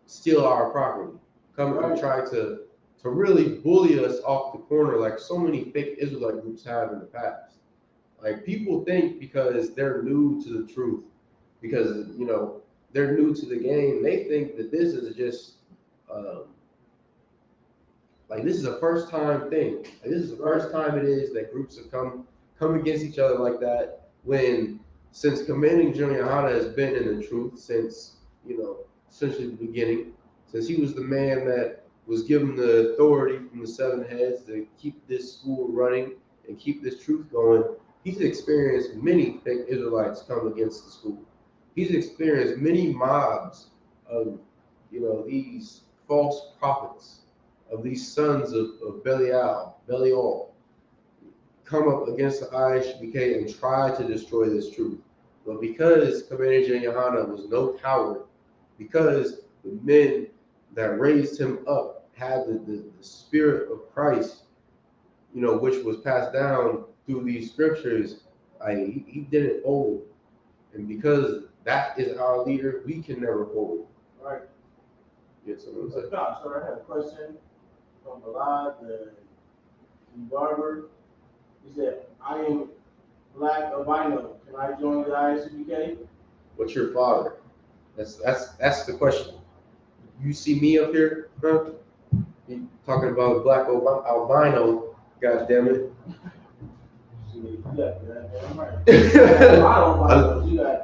F: steal our property, come and try to really bully us off the corner like so many fake Israelite groups have in the past. Like people think because they're new to the truth, because they're new to the game, they think that this is just like this is a first time thing. Like this is the first time it is that groups have come against each other like that, when since commanding GEN.YAHANNA has been in the truth since, essentially the beginning, since he was the man that was given the authority from the seven heads to keep this school running and keep this truth going, he's experienced many fake Israelites come against the school. He's experienced many mobs of, these false prophets, of these sons of Belial, come up against the I.S.U.P.K and try to destroy this truth. But because Commander GEN.YAHANNA was no coward, because the men that raised him up had the spirit of Christ, which was passed down through these scriptures, he didn't fold. And because that is our leader, we can never fold.
G: Right.
F: Yes, someone
G: So
F: said.
G: I had a question from Balad, the barber. He said, I am black albino. Can I join the I.S.U.P.K?
F: What's your father? That's the question. You see me up here, huh? You talking about black albino? God damn it!
G: You got a lot of albinos. You got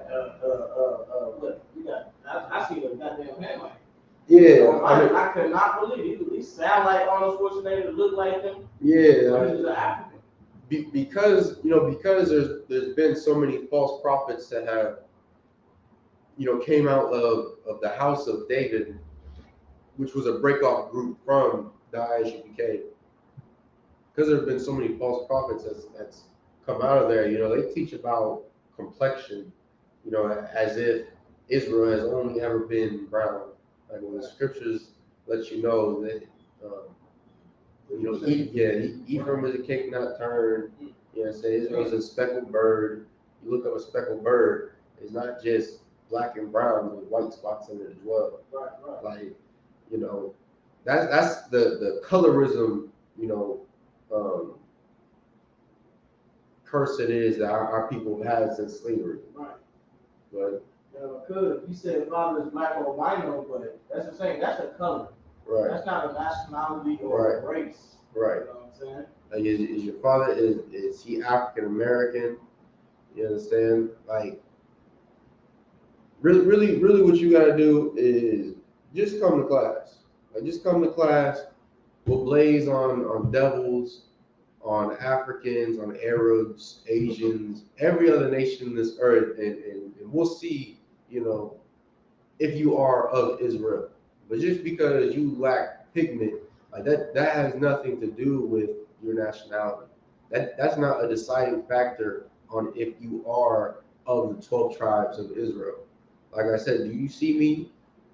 G: what? You got I see the goddamn headline.
F: Yeah,
G: I could not believe it. He sound like Arnold Schwarzenegger, look like him.
F: Yeah,
G: but he's an African.
F: Because there's been so many false prophets that have came out of the house of David, which was a breakoff group from the I.S.U.P.K. Because there have been so many false prophets that's come out of there. They teach about complexion, as if Israel has only ever been brown. Like when the scriptures let you know that, Ephraim is a cake not turned. Say Israel is a speckled bird. You look up a speckled bird, it's not just black and brown with white spots in it as well.
G: Right.
F: Like, that's the colorism, curse it is that our people have had since slavery.
G: Right.
F: But
G: because you said father is black or albino, but that's the same. That's a color.
F: right.
G: That's not a nationality or a race.
F: Right.
G: You know what I'm saying?
F: Like, is your father is he African American? You understand? Like, really, what you gotta do is just come to class. Like, just come to class. We'll blaze on devils, on Africans, on Arabs, Asians, every other nation in this earth, and we'll see, if you are of Israel. But just because you lack pigment, like that has nothing to do with your nationality. That's not a deciding factor on if you are of the 12 tribes of Israel. Like I said, do you see me?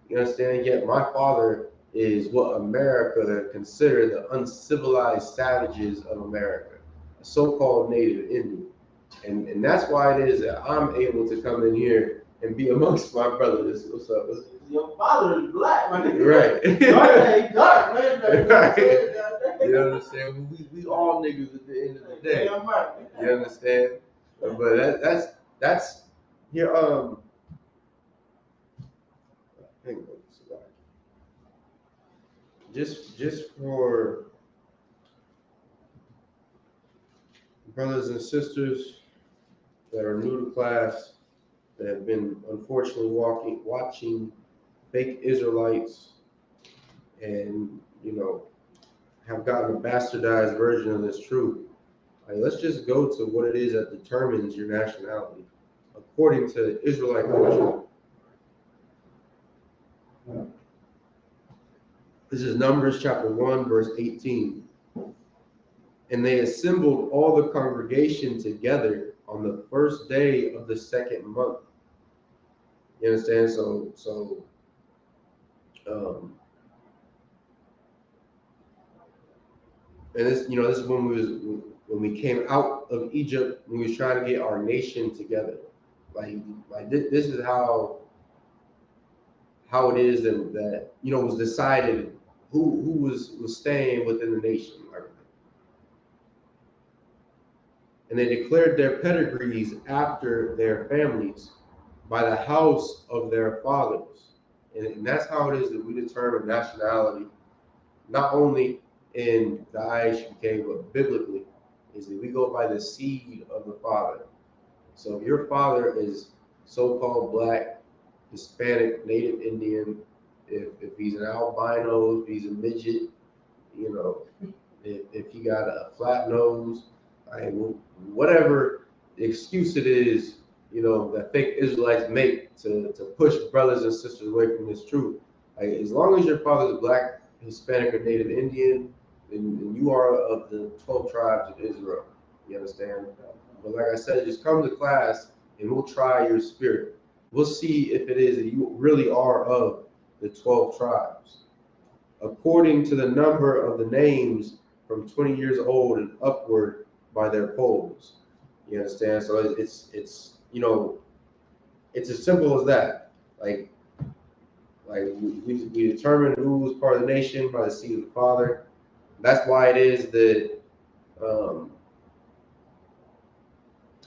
F: You understand? Yet my father is what America consider the uncivilized savages of America, a so-called native Indian. And that's why it is that I'm able to come in here and be amongst my brothers. What's up?
G: Your father is black, my nigga.
F: Right.
G: Dark, man.
F: Right. You understand? We all niggas at the end of the day. You understand? But that's here. Hang on. Just for brothers and sisters that are new to class, that have been unfortunately watching fake Israelites and have gotten a bastardized version of this truth. Let's just go to what it is that determines your nationality according to Israelite culture. This is Numbers chapter 1, verse 18. And they assembled all the congregation together on the first day of the second month. You understand? So and this, this is when we came out of Egypt, when we was trying to get our nation together. Like this is how it is that was decided who was staying within the nation. And they declared their pedigrees after their families by the house of their fathers. And that's how it is that we determine nationality, not only in the I.S.U.K, but biblically, is that we go by the seed of the father. So if your father is so-called black, Hispanic, Native Indian, if he's an albino, if he's a midget, you know, if he got a flat nose, whatever excuse it is, you know, that fake Israelites make to push brothers and sisters away from this truth. Like, as long as your father is black, Hispanic, or Native Indian, then you are of the 12 tribes of Israel. You understand? But like I said, just come to class and we'll try your spirit. We'll see if it is that you really are of the 12 tribes. According to the number of the names from 20 years old and upward by their polls. You understand? So it's you know, it's as simple as that. Like we determine who was part of the nation by the seed of the father. That's why it is that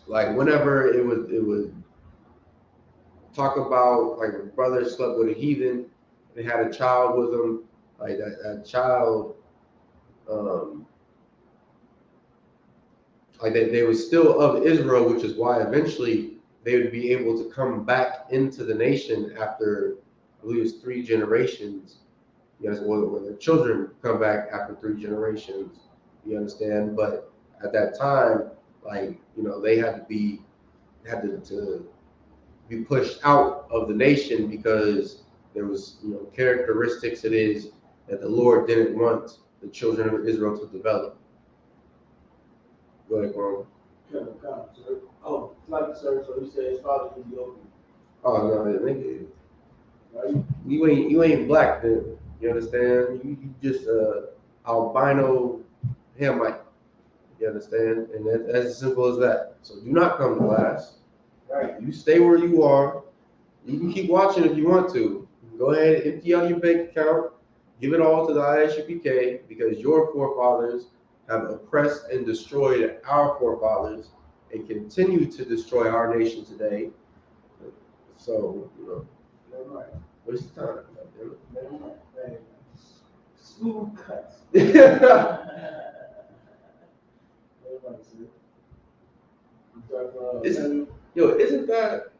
F: like whenever it would talk about like a brother slept with a heathen and had a child with him, like that child, like they were still of Israel, which is why eventually they would be able to come back into the nation after, I believe it's 3 generations. Yes, when their children come back after 3 generations, you understand? But at that time, like, you know, they had to be pushed out of the nation because there was, you know, characteristics it is that the Lord didn't want the children of Israel to develop. Go ahead, Quan.
G: Come, sir. Oh, like sir, so you said his father is Ethiopian.
F: Oh no, nigga.
G: Right?
F: You ain't black then. You understand? You just albino Hamite. You understand? And that's as simple as that. So do not come to class.
G: Right.
F: You stay where you are. You can keep watching if you want to. Go ahead, empty out your bank account, give it all to the I.S.U.P.K. because your forefathers have oppressed and destroyed our forefathers and continue to destroy our nation today. So, you know,
G: Right.
F: waste of time.
G: Right. Smooth cuts.
F: Isn't that?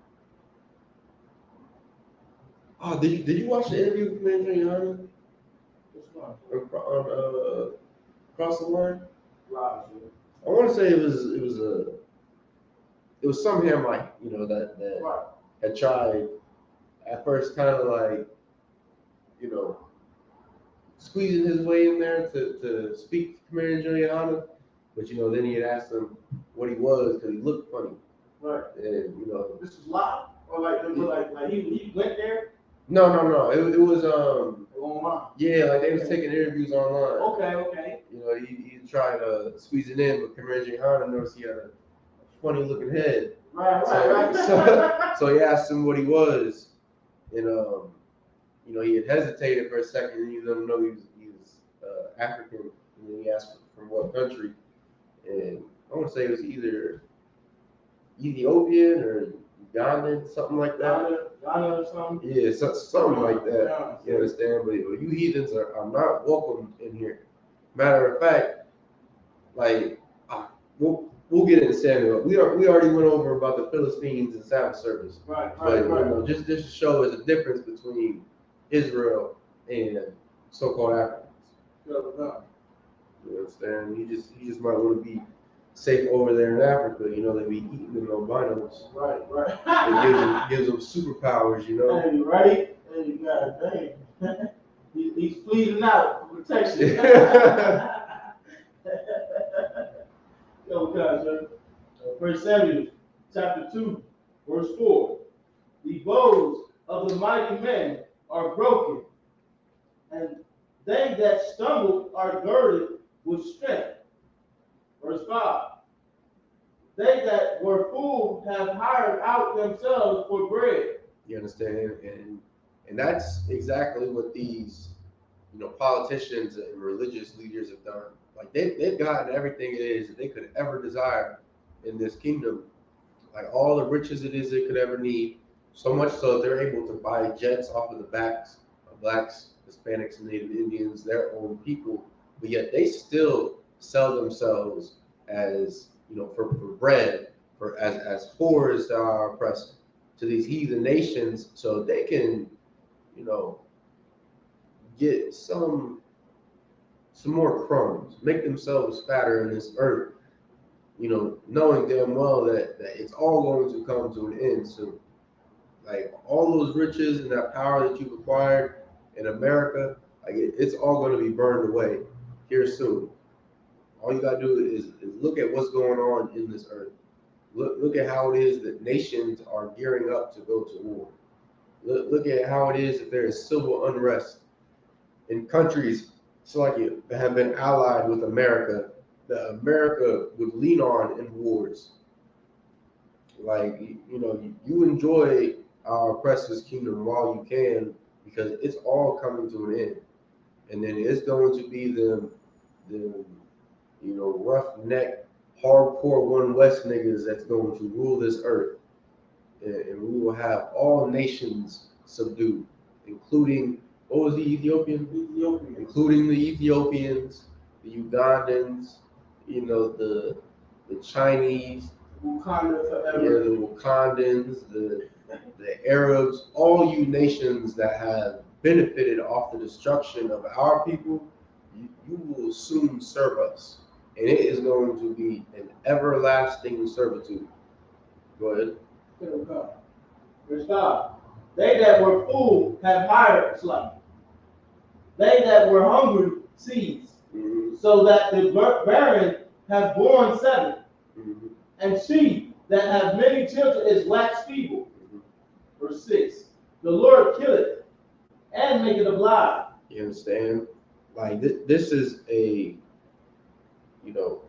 F: Oh, did you watch the interview with Commander GEN.YAHANNA on Across the Line? I want to say it was some Hamite, you know, that had tried at first kind of like, you know, squeezing his way in there to speak to Commander GEN.YAHANNA, but you know, then he had asked him what he was because he looked funny.
G: Right.
F: And you know,
G: this was live, or like he went there.
F: No. It was
G: Online.
F: Yeah, like they was taking interviews online.
G: Okay.
F: You know, he tried to squeeze it in, but Commander GEN.YAHANNA noticed he had a funny looking head.
G: Right.
F: So he asked him what he was, and you know, he had hesitated for a second, and he let him know he was African, and then he asked from what country, and I want to say it was either Ethiopian or Ugandan, something like that.
G: Ghana or something?
F: Yeah, something like that. You understand? But you heathens are not welcome in here. Matter of fact, like we'll get into Samuel. We already went over about the Philistines and Sabbath service. Right. You know, just to show us the difference between Israel and so-called Africans. You understand? He just might want to be safe over there in Africa. You know, they be eating them albinos. Right. It gives them superpowers. You know.
G: Hey, ready? Hey, you got a thing. He's pleading out for protection. First Samuel, chapter 2, verse 4. The bows of the mighty men are broken, and they that stumble are girded with strength. Verse 5. They that were full have hired out themselves for bread.
F: You understand? And that's exactly what these, you know, politicians and religious leaders have done. Like they've gotten everything it is that they could ever desire in this kingdom. Like all the riches it is they could ever need. So much so they're able to buy jets off of the backs of blacks, Hispanics, and Native Indians, their own people. But yet they still sell themselves as, you know, for bread, or as whores to our oppressor, to these heathen nations, so they can, you know, get some more crumbs, make themselves fatter in this earth, you know, knowing damn well that it's all going to come to an end soon. Like all those riches and that power that you've acquired in America, like it's all going to be burned away here soon. All you got to do is look at what's going on in this earth. Look at how it is that nations are gearing up to go to war. Look at how it is that there is civil unrest in countries that have been allied with America, that America would lean on in wars. Like, you know, you enjoy our oppressor's kingdom while you can, because it's all coming to an end. And then it's going to be the you know, roughneck, hardcore One West niggas that's going to rule this earth. And we will have all nations subdued, including, what was the Ethiopian? Including the Ethiopians, the Ugandans, you know, the Chinese,
G: Wakanda forever.
F: the Wakandans, the Arabs, all you nations that have benefited off the destruction of our people, you will soon serve us. And it is going to be an everlasting servitude. Go ahead.
G: Verse 5. They that were full have hired slaves. They that were hungry seized.
F: Mm-hmm.
G: So that the barren have borne 7.
F: Mm-hmm.
G: And she that have many children is waxed feeble.
F: Mm-hmm.
G: Verse 6. The Lord killeth and maketh alive.
F: You understand? Like this is a, you know,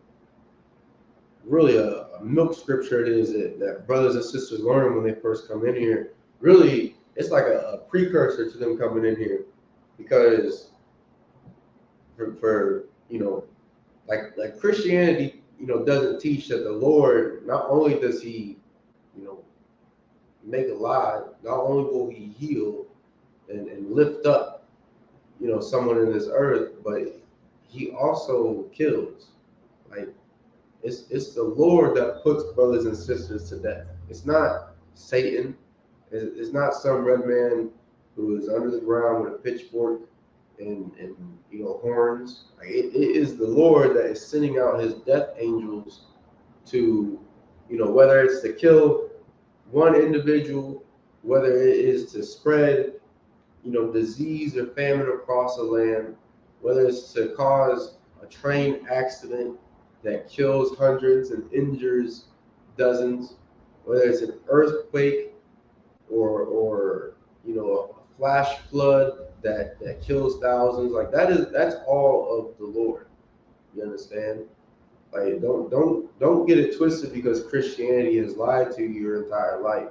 F: really a milk scripture. It is that brothers and sisters learn when they first come in here. Really, it's like a precursor to them coming in here, because for you know, like Christianity, you know, doesn't teach that the Lord, not only does he, you know, make alive, not only will he heal and lift up, you know, someone in this earth, but he also kills. Like it's the Lord that puts brothers and sisters to death. It's not Satan. It's not some red man who is under the ground with a pitchfork and you know, horns. Like it is the Lord that is sending out his death angels to, you know, whether it's to kill one individual, whether it is to spread, you know, disease or famine across the land, whether it's to cause a train accident that kills hundreds and injures dozens, whether it's an earthquake or you know, a flash flood that kills thousands. Like that's all of the Lord. You understand? Like don't get it twisted because Christianity has lied to you your entire life.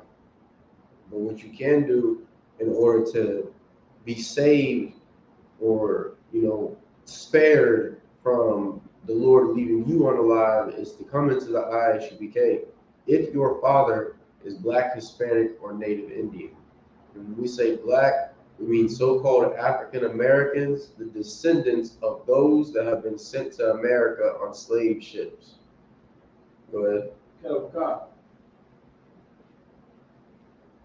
F: But what you can do in order to be saved or, you know, spared from the Lord leaving you unalive is to come into the I.S.U.P.K. if your father is Black, Hispanic, or Native Indian. When we say Black, we mean so-called African Americans, the descendants of those that have been sent to America on slave ships. Go ahead.
G: Okay.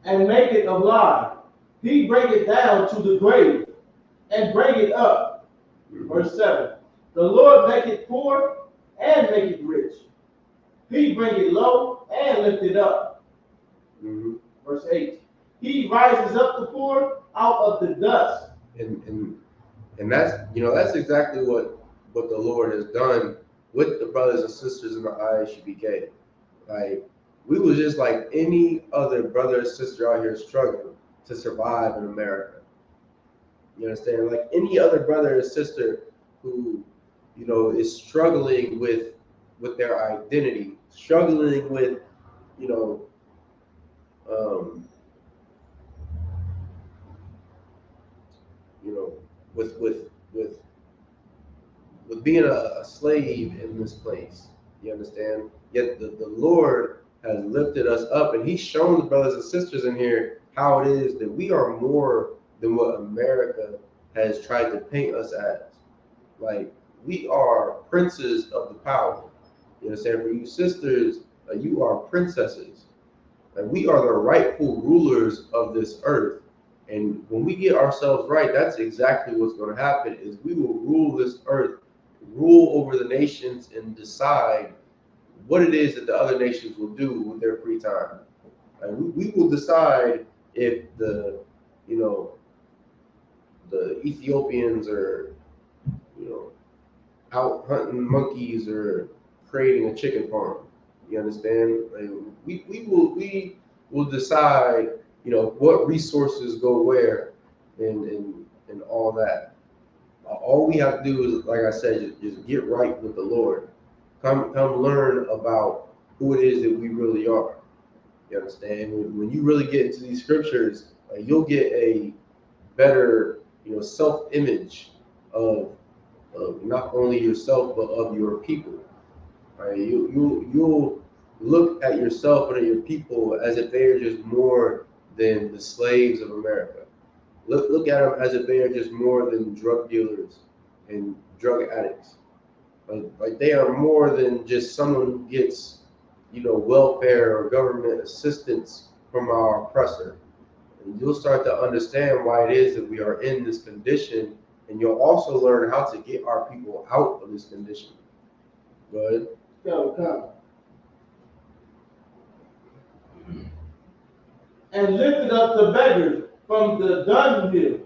G: And make it alive. He bring it down to the grave and bring it up. Verse 7. The Lord make it poor and make it rich. He bring it low and lift it up.
F: Mm-hmm.
G: Verse 8. He rises up the poor out of the dust.
F: And that's, you know, that's exactly what the Lord has done with the brothers and sisters in the I.S.U.P.K. Like, we was just like any other brother or sister out here struggling to survive in America. You understand? Like any other brother or sister who, you know, is struggling with their identity, struggling with, you know, with being a slave in this place. You understand? Yet the Lord has lifted us up, and he's shown the brothers and sisters in here how it is that we are more than what America has tried to paint us as. Like, we are princes of the power. You understand? For you sisters You are princesses. And we are the rightful rulers of this earth. And when we get ourselves right, that's exactly what's going to happen is we will rule this earth, rule over the nations, and decide what it is that the other nations will do with their free time. And we will decide if the Ethiopians are, out hunting monkeys or creating a chicken farm. You understand? Like we will decide, what resources go where and all that. All we have to do is, like I said, just get right with the Lord. Come learn about who it is that we really are. You understand? When you really get into these scriptures, you'll get a better, self-image of not only yourself but of your people. Right? You'll look at yourself and at your people as if they are just more than the slaves of America. Look at them as if they are just more than drug dealers and drug addicts. Like they are more than just someone who gets, welfare or government assistance from our oppressor. And you'll start to understand why it is that we are in this condition, and you'll also learn how to get our people out of this condition. Go ahead.
G: Come. And lifted up the beggars from the dunghill,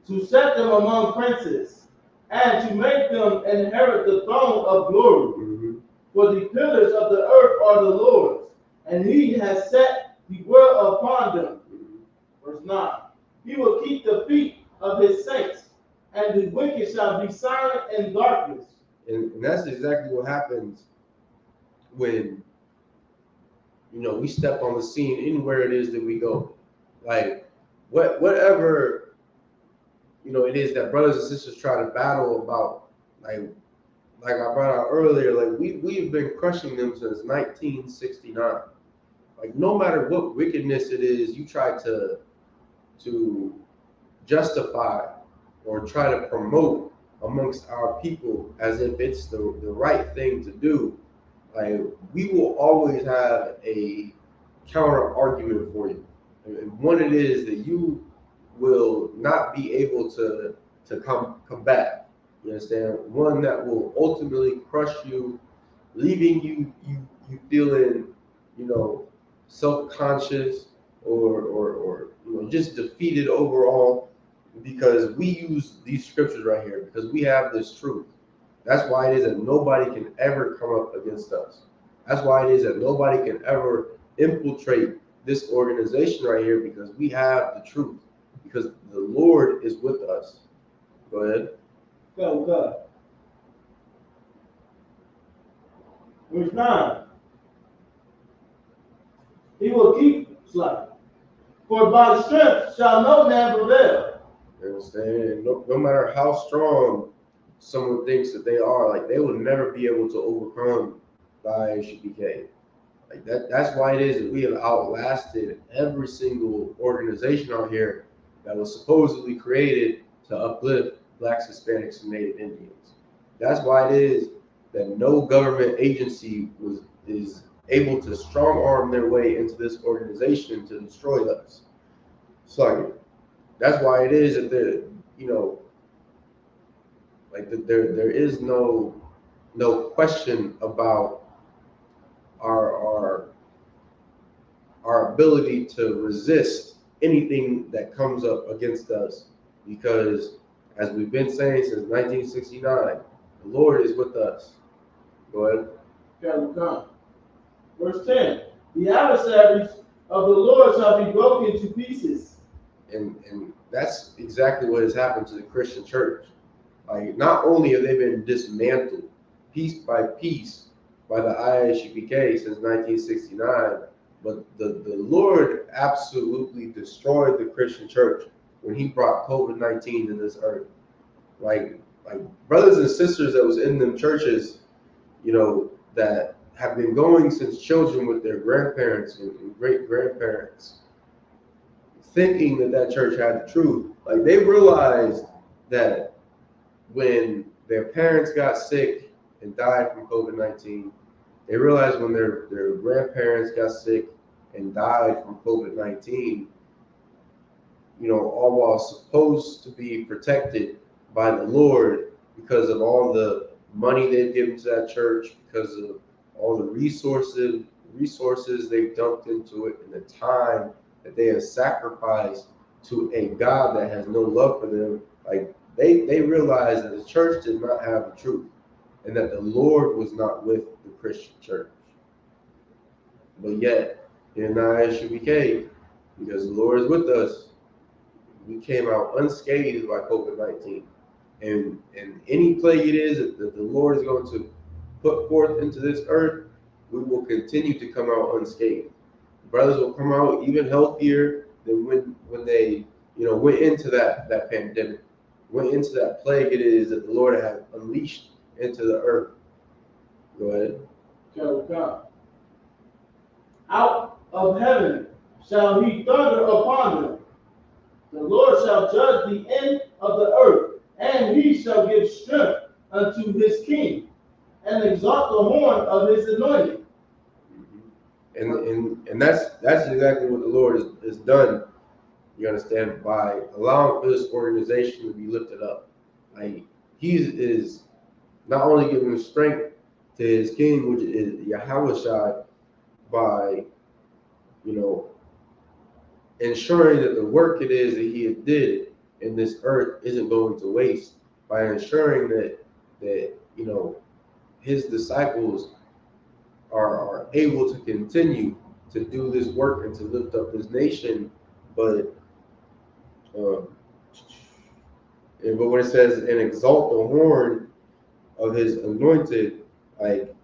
G: to set them among princes, and to make them inherit the throne of glory.
F: Mm-hmm.
G: For the pillars of the earth are the Lord's, and he has set the world upon them. Verse 9. He will keep the feet of his saints, and the wicked shall be silent in darkness.
F: And that's exactly what happens when, we step on the scene anywhere it is that we go. Like, whatever, it is that brothers and sisters try to battle about, like I brought out earlier, like we've been crushing them since 1969. Like, no matter what wickedness it is you try to justify or try to promote amongst our people as if it's the right thing to do, like, we will always have a counter argument for you. And one it is that you will not be able to combat. You understand? One that will ultimately crush you, leaving you feeling, self-conscious or just defeated overall, because we use these scriptures right here, because we have this truth. That's why it is that nobody can ever come up against us. That's why it is that nobody can ever infiltrate this organization right here, because we have the truth, because the Lord is with us. Go ahead.
G: Go. Verse 9. He will keep slack, for by strength shall no man prevail.
F: You understand? No matter how strong someone thinks that they are, like, they will never be able to overcome the I.S.U.P.K. Like that's why it is that we have outlasted every single organization out here that was supposedly created to uplift Blacks, Hispanics, and Native Indians. That's why it is that no government agency is able to strong arm their way into this organization to destroy us. So that's why it is that there is no question about our ability to resist anything that comes up against us, because as we've been saying since 1969, the Lord is with us. Go ahead.
G: Come. Verse 10. The adversaries of the Lord shall be broken to pieces.
F: And that's exactly what has happened to the Christian church. Like, not only have they been dismantled piece by piece by the I.S.U.P.K. since 1969, but the Lord absolutely destroyed the Christian church when he brought COVID-19 to this earth. Like brothers and sisters that was in them churches, that have been going since children with their grandparents and great-grandparents, thinking that church had the truth. Like, they realized that when their parents got sick and died from COVID-19, They realized when their grandparents got sick and died from COVID-19, all while supposed to be protected by the Lord because of all the money they've given to that church, because of all the resources they've dumped into it, and the time that they have sacrificed to a God that has no love for them. Like they realized that the church did not have the truth, and that the Lord was not with the Christian church. But yet, in I.S.U.P.K, because the Lord is with us, we came out unscathed by COVID-19. And any plague it is that the Lord is going to put forth into this earth, we will continue to come out unscathed. Brothers will come out even healthier than when they went into that pandemic, went into that plague it is that the Lord had unleashed into the earth. Go ahead.
G: Out of heaven shall he thunder upon them. The Lord shall judge the end of the earth, and he shall give strength unto his king, and exalt the horn of his anointing.
F: And that's exactly what the Lord has done. You understand, by allowing this organization to be lifted up. Like he is not only giving strength to his king, which is Yahushua, by ensuring that the work it is that he did in this earth isn't going to waste, by ensuring that his disciples are able to continue to do this work and to lift up his nation. But when it says and exalt the horn of his anointed, like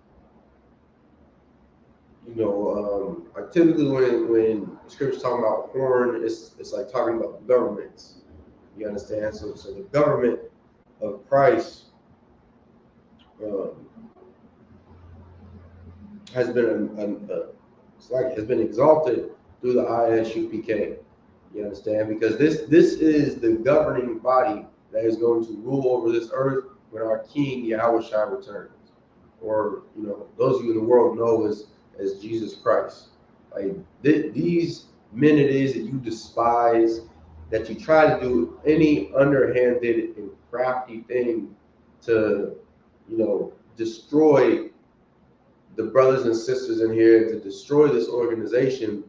F: typically when scripture's talking about horn, it's like talking about the governments. You understand? So the government of Christ has been exalted through the I.S.U.P.K. You understand? Because this is the governing body that is going to rule over this earth when our King Yahushua returns, or those of you in the world know as Jesus Christ. Like these men it is that you despise, that you try to do any underhanded and crafty thing to destroy the brothers and sisters in here, to destroy this organization,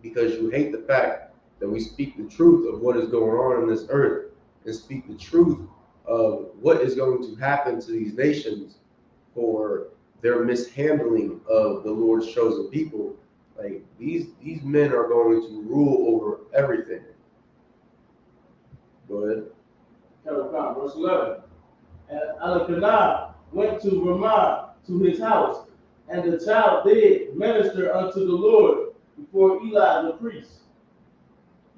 F: because you hate the fact that we speak the truth of what is going on this earth, and speak the truth of what is going to happen to these nations for their mishandling of the Lord's chosen people. Like these men are going to rule over everything. Go ahead.
G: Verse 11. And Elkanah went to Ramah to his house, and the child did minister unto the Lord before Eli the priest.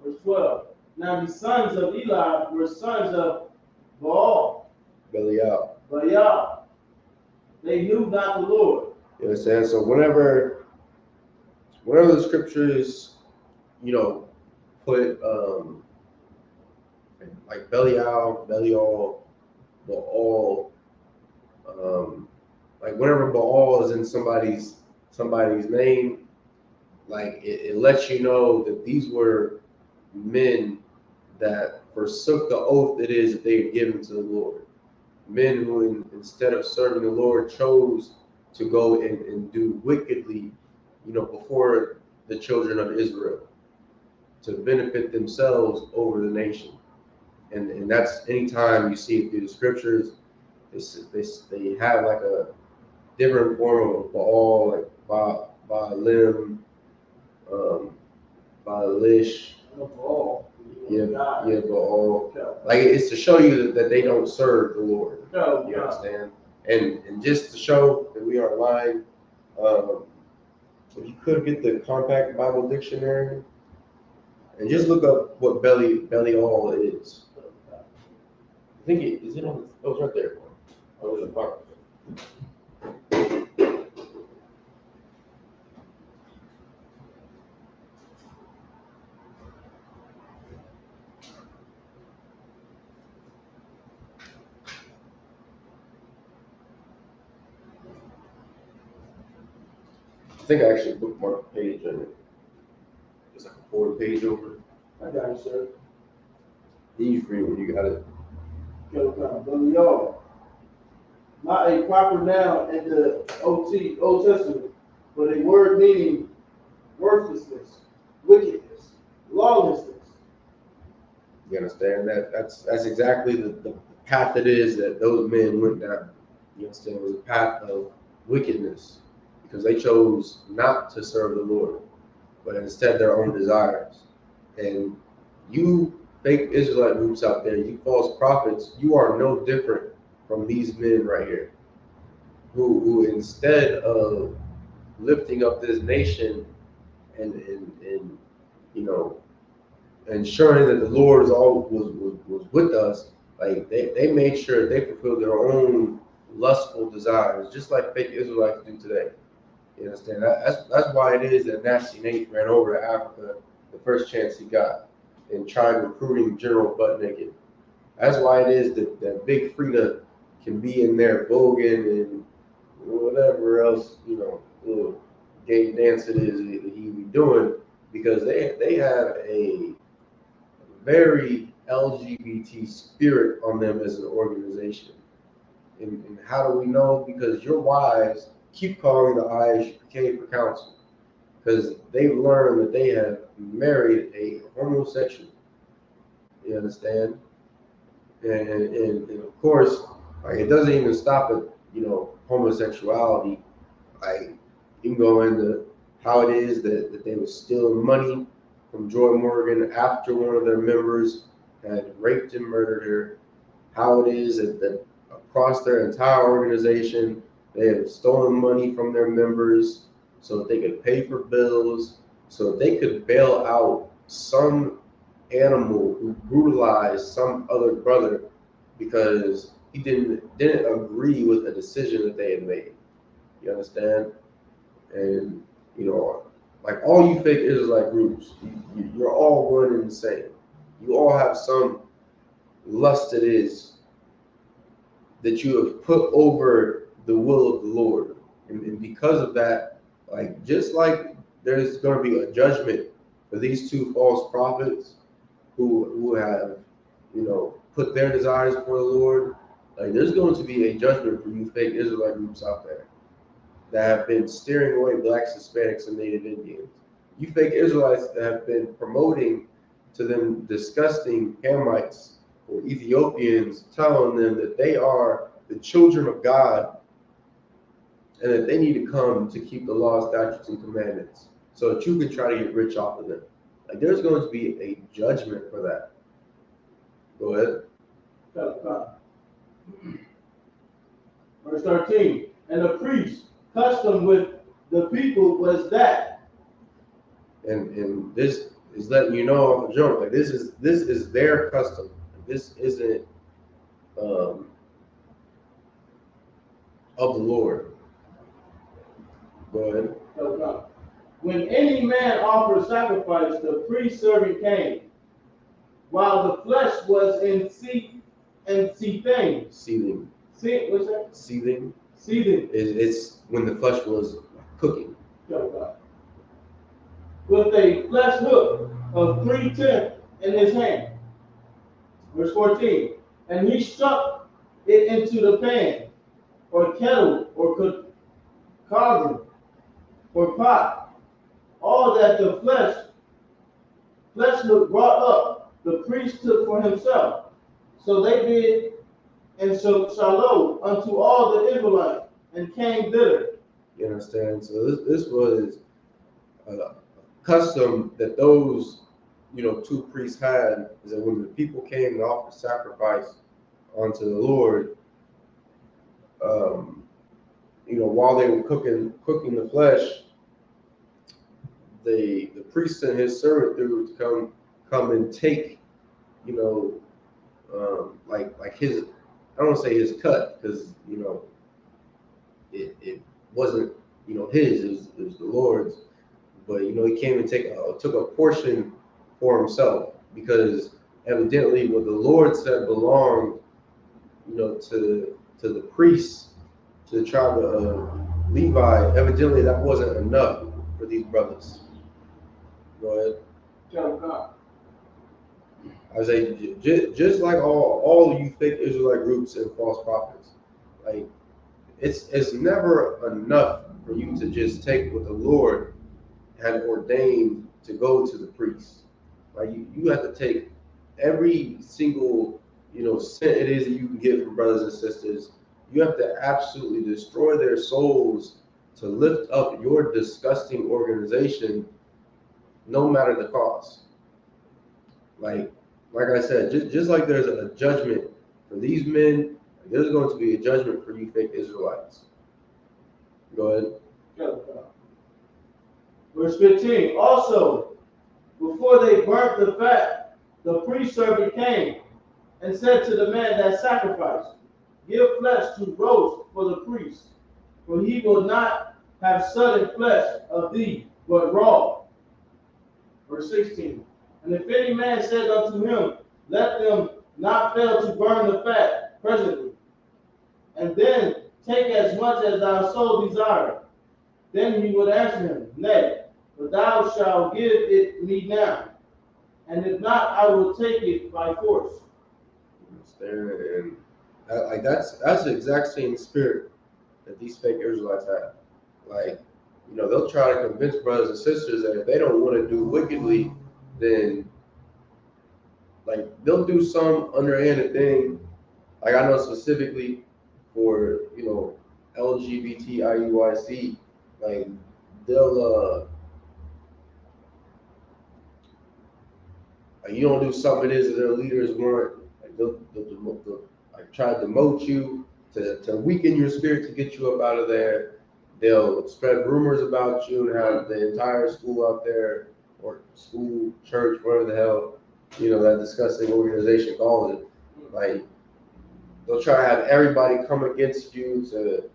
G: Verse 12. Now the sons of Eli were sons of
F: Belial.
G: They knew not the Lord.
F: You understand? So whenever the scriptures, put like Belial, Baal, like whenever Baal is in somebody's name, like it lets you know that these were men that forsook the oath it is that they had given to the Lord. Men who, instead of serving the Lord, chose to go and do wickedly, before the children of Israel, to benefit themselves over the nation. And that's anytime you see it through the scriptures, they have like a different form of Baal, like Baalim, Baalish. Baal. Like it's to show you that they don't serve the Lord. You understand? And just to show that we are lying, if you could get the Compact Bible Dictionary and just look up what Belial is. I think is it on? Oh, it's right there. Oh, it's apart. I think I actually bookmarked the page on it. It's like a forward page over.
G: I got it, sir.
F: You free when you got it.
G: Brother, y'all, not a proper noun in the Old Testament, but a word meaning worthlessness, wickedness, lawlessness.
F: You understand that? That's exactly the path it is that those men went down. You understand? It was a path of wickedness because they chose not to serve the Lord, but instead their own desires. And you fake Israelite groups out there, you false prophets, you are no different from these men right here, who instead of lifting up this nation and you know, ensuring that the Lord was with us, like they made sure they fulfilled their own lustful desires, just like fake Israelites do today. You understand? That's why it is that Nasty Nate ran over to Africa the first chance he got and tried recruiting General Butt Naked. That's why it is that Big Frida can be in there voguing and whatever else, you know, little gay dance it is that he be doing, because they have a very LGBT spirit on them as an organization. And how do we know? Because your wives keep calling the I.S.U.P.K for counsel, because they've learned that they have married a homosexual. You understand? And of course, like, it doesn't even stop at, you know, homosexuality. Like, you can go into how it is that they were stealing money from Joy Morgan after one of their members had raped and murdered her. How it is that across their entire organization, they have stolen money from their members so that they could pay for bills, so that they could bail out some animal who brutalized some other brother because he didn't agree with a decision that they had made. You understand? And, you know, like, all you fake Israelite groups, you're all one and the same. You all have some lust it is that you have put over the will of the Lord. And because of that, like, just like there's going to be a judgment for these two false prophets who have, you know, put their desires before the Lord, like, there's going to be a judgment for you fake Israelite groups out there that have been steering away blacks, Hispanics, and Native Indians. You fake Israelites that have been promoting to them disgusting Hamites or Ethiopians, telling them that they are the children of God and that they need to come to keep the law, statutes, and commandments so that you can try to get rich off of them. Like, there's going to be a judgment for that. Go ahead.
G: Verse 13, and the priest custom with the people was that.
F: And this is letting you know off the jump, like, this is their custom. This isn't of the Lord. Go ahead.
G: When any man offered sacrifice, the priest servant came, while the flesh was in seething.
F: Seething.
G: What's that?
F: Seething.
G: Seething.
F: It's when the flesh was cooking.
G: With a flesh hook of 3/10 in his hand. Verse 14. And he struck it into the pan, or kettle, or cauldron, or pot. All that the flesh hook brought up, the priest took for himself. So they did, and so Shalom unto all the Israelites, and came thither.
F: You understand? So this was a custom that those, you know, two priests had, is that when the people came and offered sacrifice unto the Lord, you know, while they were cooking the flesh, the priest and his servant through to come and take, you know, like his, I don't want to say his cut, because, you know, it wasn't, you know, his, it was the Lord's, but, you know, he came and took a portion for himself, because evidently what the Lord said belonged, you know, to the priests, to the tribe of Levi, evidently that wasn't enough for these brothers. Go ahead. I say, just like all of you fake Israelite groups and false prophets, like it's never enough for you to just take what the Lord had ordained to go to the priests. Like you have to take every single cent it is that you can get from brothers and sisters. You have to absolutely destroy their souls to lift up your disgusting organization, no matter the cost. Like I said, just like there's a judgment for these men, there's going to be a judgment for you fake Israelites. Go ahead.
G: Verse 15. Also, before they burnt the fat, the priest servant came and said to the man that sacrificed, give flesh to roast for the priest, for he will not have sudden flesh of thee, but raw. Verse 16. And if any man said unto him, let them not fail to burn the fat presently, and then take as much as thy soul desire, then he would answer him, nay, but thou shalt give it me now, and if not, I will take it by force.
F: And that's the exact same spirit that these fake Israelites have. Like, they'll try to convince brothers and sisters that if they don't want to do wickedly, then like they'll do some underhanded thing. Like I know specifically for LGBTIUIC, like they'll like you don't do something it is that their leaders want, like they'll like try to demote you to weaken your spirit to get you up out of there. They'll spread rumors about you and have the entire school out there, or school, church, whatever the hell, that disgusting organization calls it. Like, they'll try to have everybody come against you to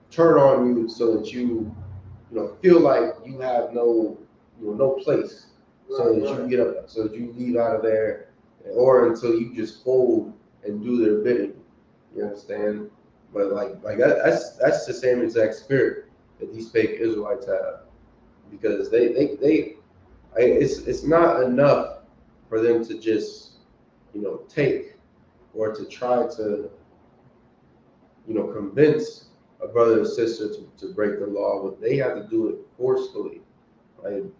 F: turn on you so that you feel like you have no place, so that you can get up, so that you leave out of there, or until you just fold and do their bidding. You understand? But like that's the same exact spirit that these fake Israelites have, because it's not enough for them to just take, or to try to convince a brother or sister to break the law, but they have to do it forcefully.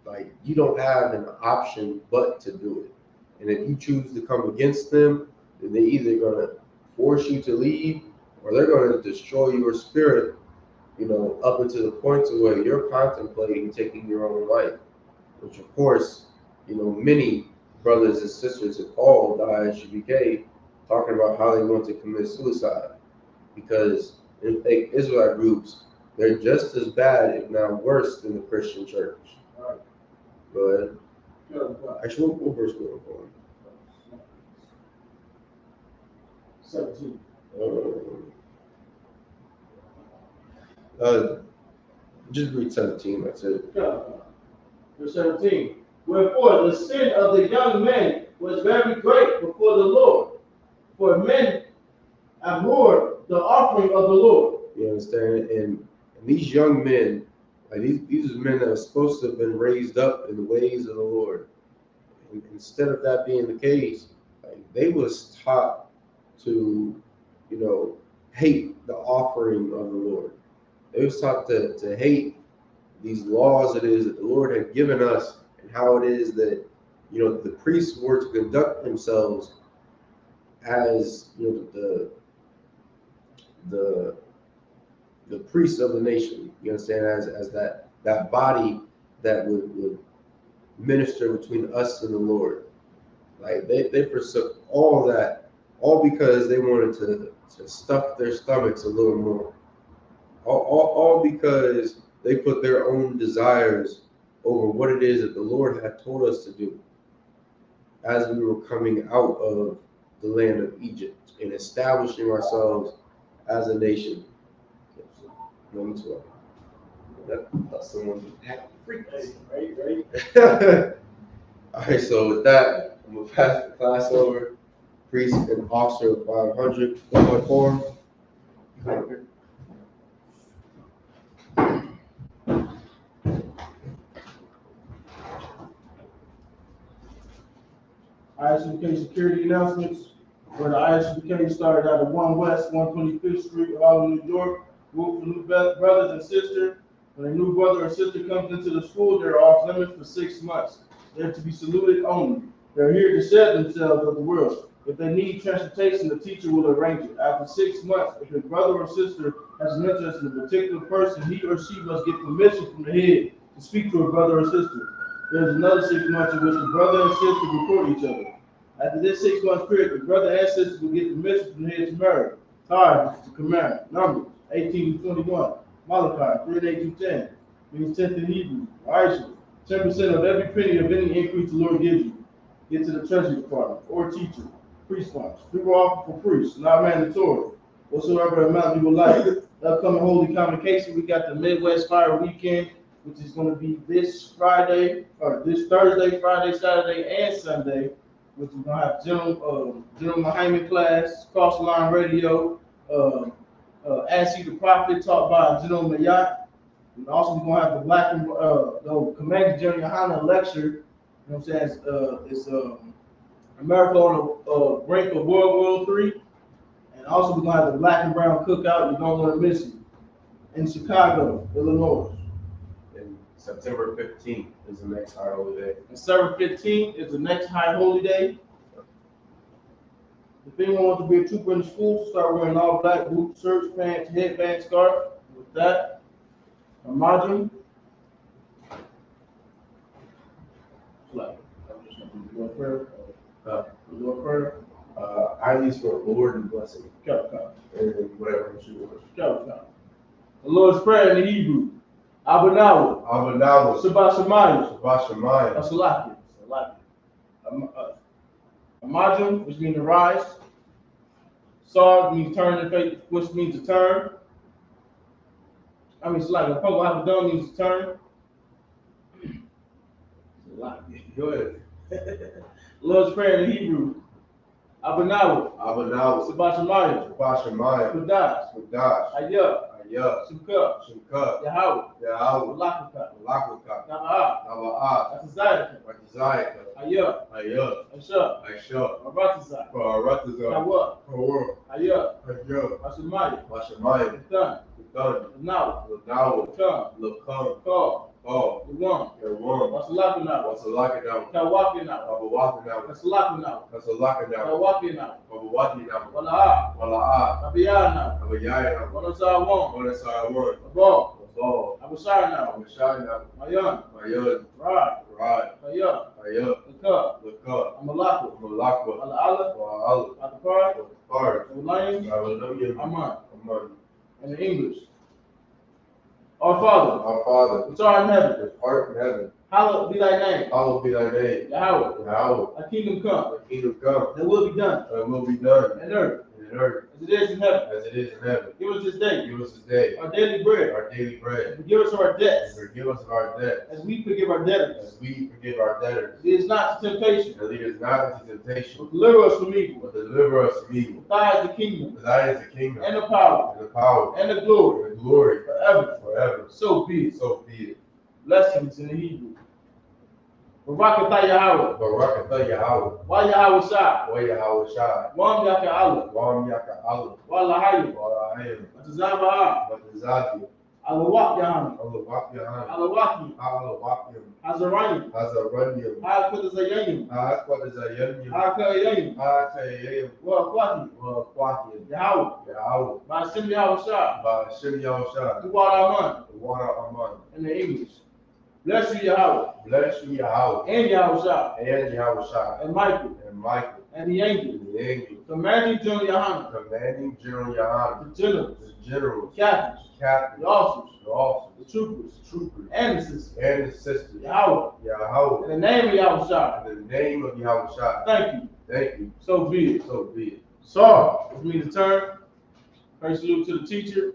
F: Like you don't have an option but to do it. And if you choose to come against them, then they're either gonna force you to leave, or they're going to destroy your spirit, up until the point to where you're contemplating taking your own life, which of course, many brothers and sisters have called I.S.U.P.K, talking about how they want to commit suicide, because in fake Israelite groups, they're just as bad, if not worse, than the Christian church. All right. Go ahead. Actually, what verse we're going?
G: 17.
F: Just read 17, that's it.
G: Verse 17. Wherefore the sin of the young men was very great before the Lord, for men abhorred the offering of the Lord.
F: You understand? And these young men, like these are men that are supposed to have been raised up in the ways of the Lord. And instead of that being the case, like they was taught to, hate the offering of the Lord. They was taught to hate these laws it is that the Lord had given us, and how it is that, the priests were to conduct themselves as, the priests of the nation. You understand? As that body that would minister between us and the Lord. Like they forsook all that, all because they wanted to stuff their stomachs a little more. All because they put their own desires over what it is that the Lord had told us to do as we were coming out of the land of Egypt and establishing ourselves as a nation. Number 12. That's someone act freaks. Right. All right, so with that, I'm gonna pass the class over. Priest and officer of 500, 1.4.
G: security announcements. Where the I.S.U.P.K started out of 1 West, 125th Street, Harlem, New York. Group for new brothers and sisters. When a new brother or sister comes into the school, they're off limits for 6 months. They're to be saluted only. They're here to shed themselves of the world. If they need transportation, the teacher will arrange it. After 6 months, if a brother or sister has an interest in a particular person, he or she must get permission from the head to speak to a brother or sister. There's another 6 months in which the brother and sister report each other. After this 6 month period, the brother and sister will get permission from the head to marry. Tithe is the command. Numbers 18 to 21. Malachi 3:8 to 10. Means 10th in Hebrew. I.S.U.P.K. 10% of every penny of any increase the Lord gives you. Get to the treasury department or teacher. Priest funds. People offer for priests, not mandatory. Whatsoever amount you would like. Upcoming Holy Convocation, we got the Midwest Fire Weekend, which is going to be this Friday, or this Thursday, Friday, Saturday, and Sunday, which is going to have General Muhammad class, Cross the Line Radio, I.S.U.K. the Prophet taught by General Mayat. And also we're going to have the Black and the Commander GEN.YAHANNA lecture. You know what I'm saying? It's America on the brink of World War III. And also we're going to have the Black and Brown Cookout. You don't want to miss it. In Chicago, Illinois.
F: And September 15th is the next high holy day.
G: And September 15th is the next high holy day. If anyone wants to be a trooper in the school, start wearing all black boots, shirts, pants, headband, scarf. With that, a margin. Like, I'm just going to do a prayer. Do a prayer.
F: I least for Lord and blessing.
G: And
F: And whatever she wants.
G: the Lord's Prayer in the Hebrew. Abanawa.
F: Abanawa.
G: Shabbat Shemayim.
F: Shabbat Shemayim.
G: Salaki. Amajim, which means to rise. Sar means turn in faith, which means to turn. It's like a Pogo Abadon means to turn.
F: Go ahead.
G: Lord's Prayer in the Hebrew. Abanawa.
F: Abanawa.
G: Shabbat Shemayim.
F: Shabbat Shemayim.
G: Kudash.
F: Kudash.
G: I.S.U.P.K.
F: I.S.U.P.K.
G: Shimka. Yahweh.
F: Yahweh.
G: Malakaka.
F: Malakaka.
G: Namaha.
F: Namaha.
G: Atazayaka.
F: Atazayaka.
G: I.S.U.P.K.
F: I.S.U.P.K.
G: I.S.U.P.K.
F: I.S.U.P.K.
G: Maratazah.
F: Baratazah.
G: Kawa.
F: Kawa.
G: I.S.U.P.K.
F: I.S.U.P.K.
G: Ashemayim.
F: Washamayim.
G: Done.
F: Done.
G: Now.
F: Now.
G: Come.
F: Lakam.
G: Call.
F: Oh.
G: The one.
F: Yawan.
G: Wasalaka now.
F: Wasalaka now.
G: Kawaki now.
F: Babawaka now.
G: Wasalaka now.
F: Wasalaka now.
G: Kawaki now.
F: Babawaki now.
G: Wala'a.
F: Wala'a.
G: Abiyah now.
F: Abayaya now.
G: Wanasar one.
F: Wanasar.
G: Abal.
F: Abal.
G: Abashar now.
F: Abashar now.
G: Mayan.
F: Mayan.
G: Rod.
F: Rod.
G: Ayah.
F: Ayah.
G: Lakab.
F: Lakab.
G: Amalaka.
F: Malakwa.
G: Ala'ala.
F: Wa'ala.
G: Atapar.
F: Par.
G: Ulayim.
F: Hallelujah.
G: Aman.
F: Aman.
G: In the English. Our Father,
F: Our Father,
G: which art in heaven,
F: which art in heaven,
G: hallowed be thy name.
F: hallowed be thy name.
G: Yahweh.
F: Yahweh.
G: Thy kingdom come.
F: Thy kingdom come.
G: Thy will be done.
F: Thy will be done
G: On earth
F: in earth
G: as it is in heaven.
F: as it is in heaven.
G: Give us this day
F: Give us this day
G: our daily bread.
F: our daily bread.
G: And forgive us our
F: And
G: debts
F: forgive us of our debts
G: as we forgive our debtors.
F: as we forgive our debtors.
G: Lead us not to temptation,
F: And lead us not into temptation,
G: but deliver us from evil.
F: but deliver us from evil.
G: For thine is the kingdom,
F: For thine is the kingdom,
G: and the power,
F: and the power,
G: and the glory,
F: and the glory,
G: forever.
F: forever.
G: So be it.
F: So be it.
G: Blessings in the Hebrew. Barakatah Yahweh.
F: Barakatah Yahweh.
G: Wa Yahweh Shah.
F: Wa Yahweh Shai.
G: Wam Yaka Allah.
F: Wam Yaka Allah.
G: Wa Lahayim.
F: Wa Ahayim.
G: Atazabah.
F: Batazadi.
G: Alawak Yahanna.
F: Allah Wak Yahan.
G: Alawaki.
F: Allah Wak Yam.
G: Hazarayim.
F: Hazaranyam.
G: Ha'akwadazayayim.
F: Ha'akwadzayanyam.
G: Ha'akayayim.
F: Ha'akayayim.
G: Wa Akwati.
F: Wa Kwakyam.
G: Yahweh.
F: Yahweh.
G: Ba'ashem Yahweh Shah.
F: Ba'ashem Yahushua.
G: Duwar Aman.
F: Water Aman.
G: In the English. Bless you, Yahweh.
F: Bless you, Yahweh.
G: And Yahweh Shah.
F: And Yahushua.
G: And Michael.
F: And Michael.
G: And the angel.
F: And the angel.
G: Commanding GEN.YAHANNA.
F: Commanding General Yahanna.
G: The generals.
F: The generals.
G: Captains.
F: Captains.
G: The officers.
F: The officers.
G: The troopers.
F: Troopers.
G: And the sisters.
F: And the sisters.
G: Yahweh.
F: Yahweh.
G: In the name of Yahweh Shah.
F: In the name of Yahushua.
G: Thank you.
F: Thank you.
G: So be it.
F: So be it.
G: Sar, which means to turn. First salute to the teacher.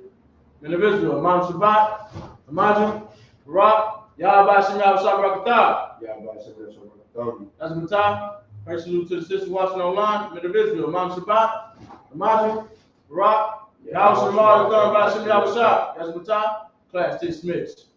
G: Men of Israel. Imam Shabbat. Imajim. Barak. Yahweh Shem Yahweh Shah Barakatah.
F: Yahweh Shem Yahweh.
G: That's Matah. First salute to the sisters watching online. Men of Israel. Imam Shabbat. Imajim. Barak. Yahweh Shem Yahweh Shah. That's Matah. Class dismissed.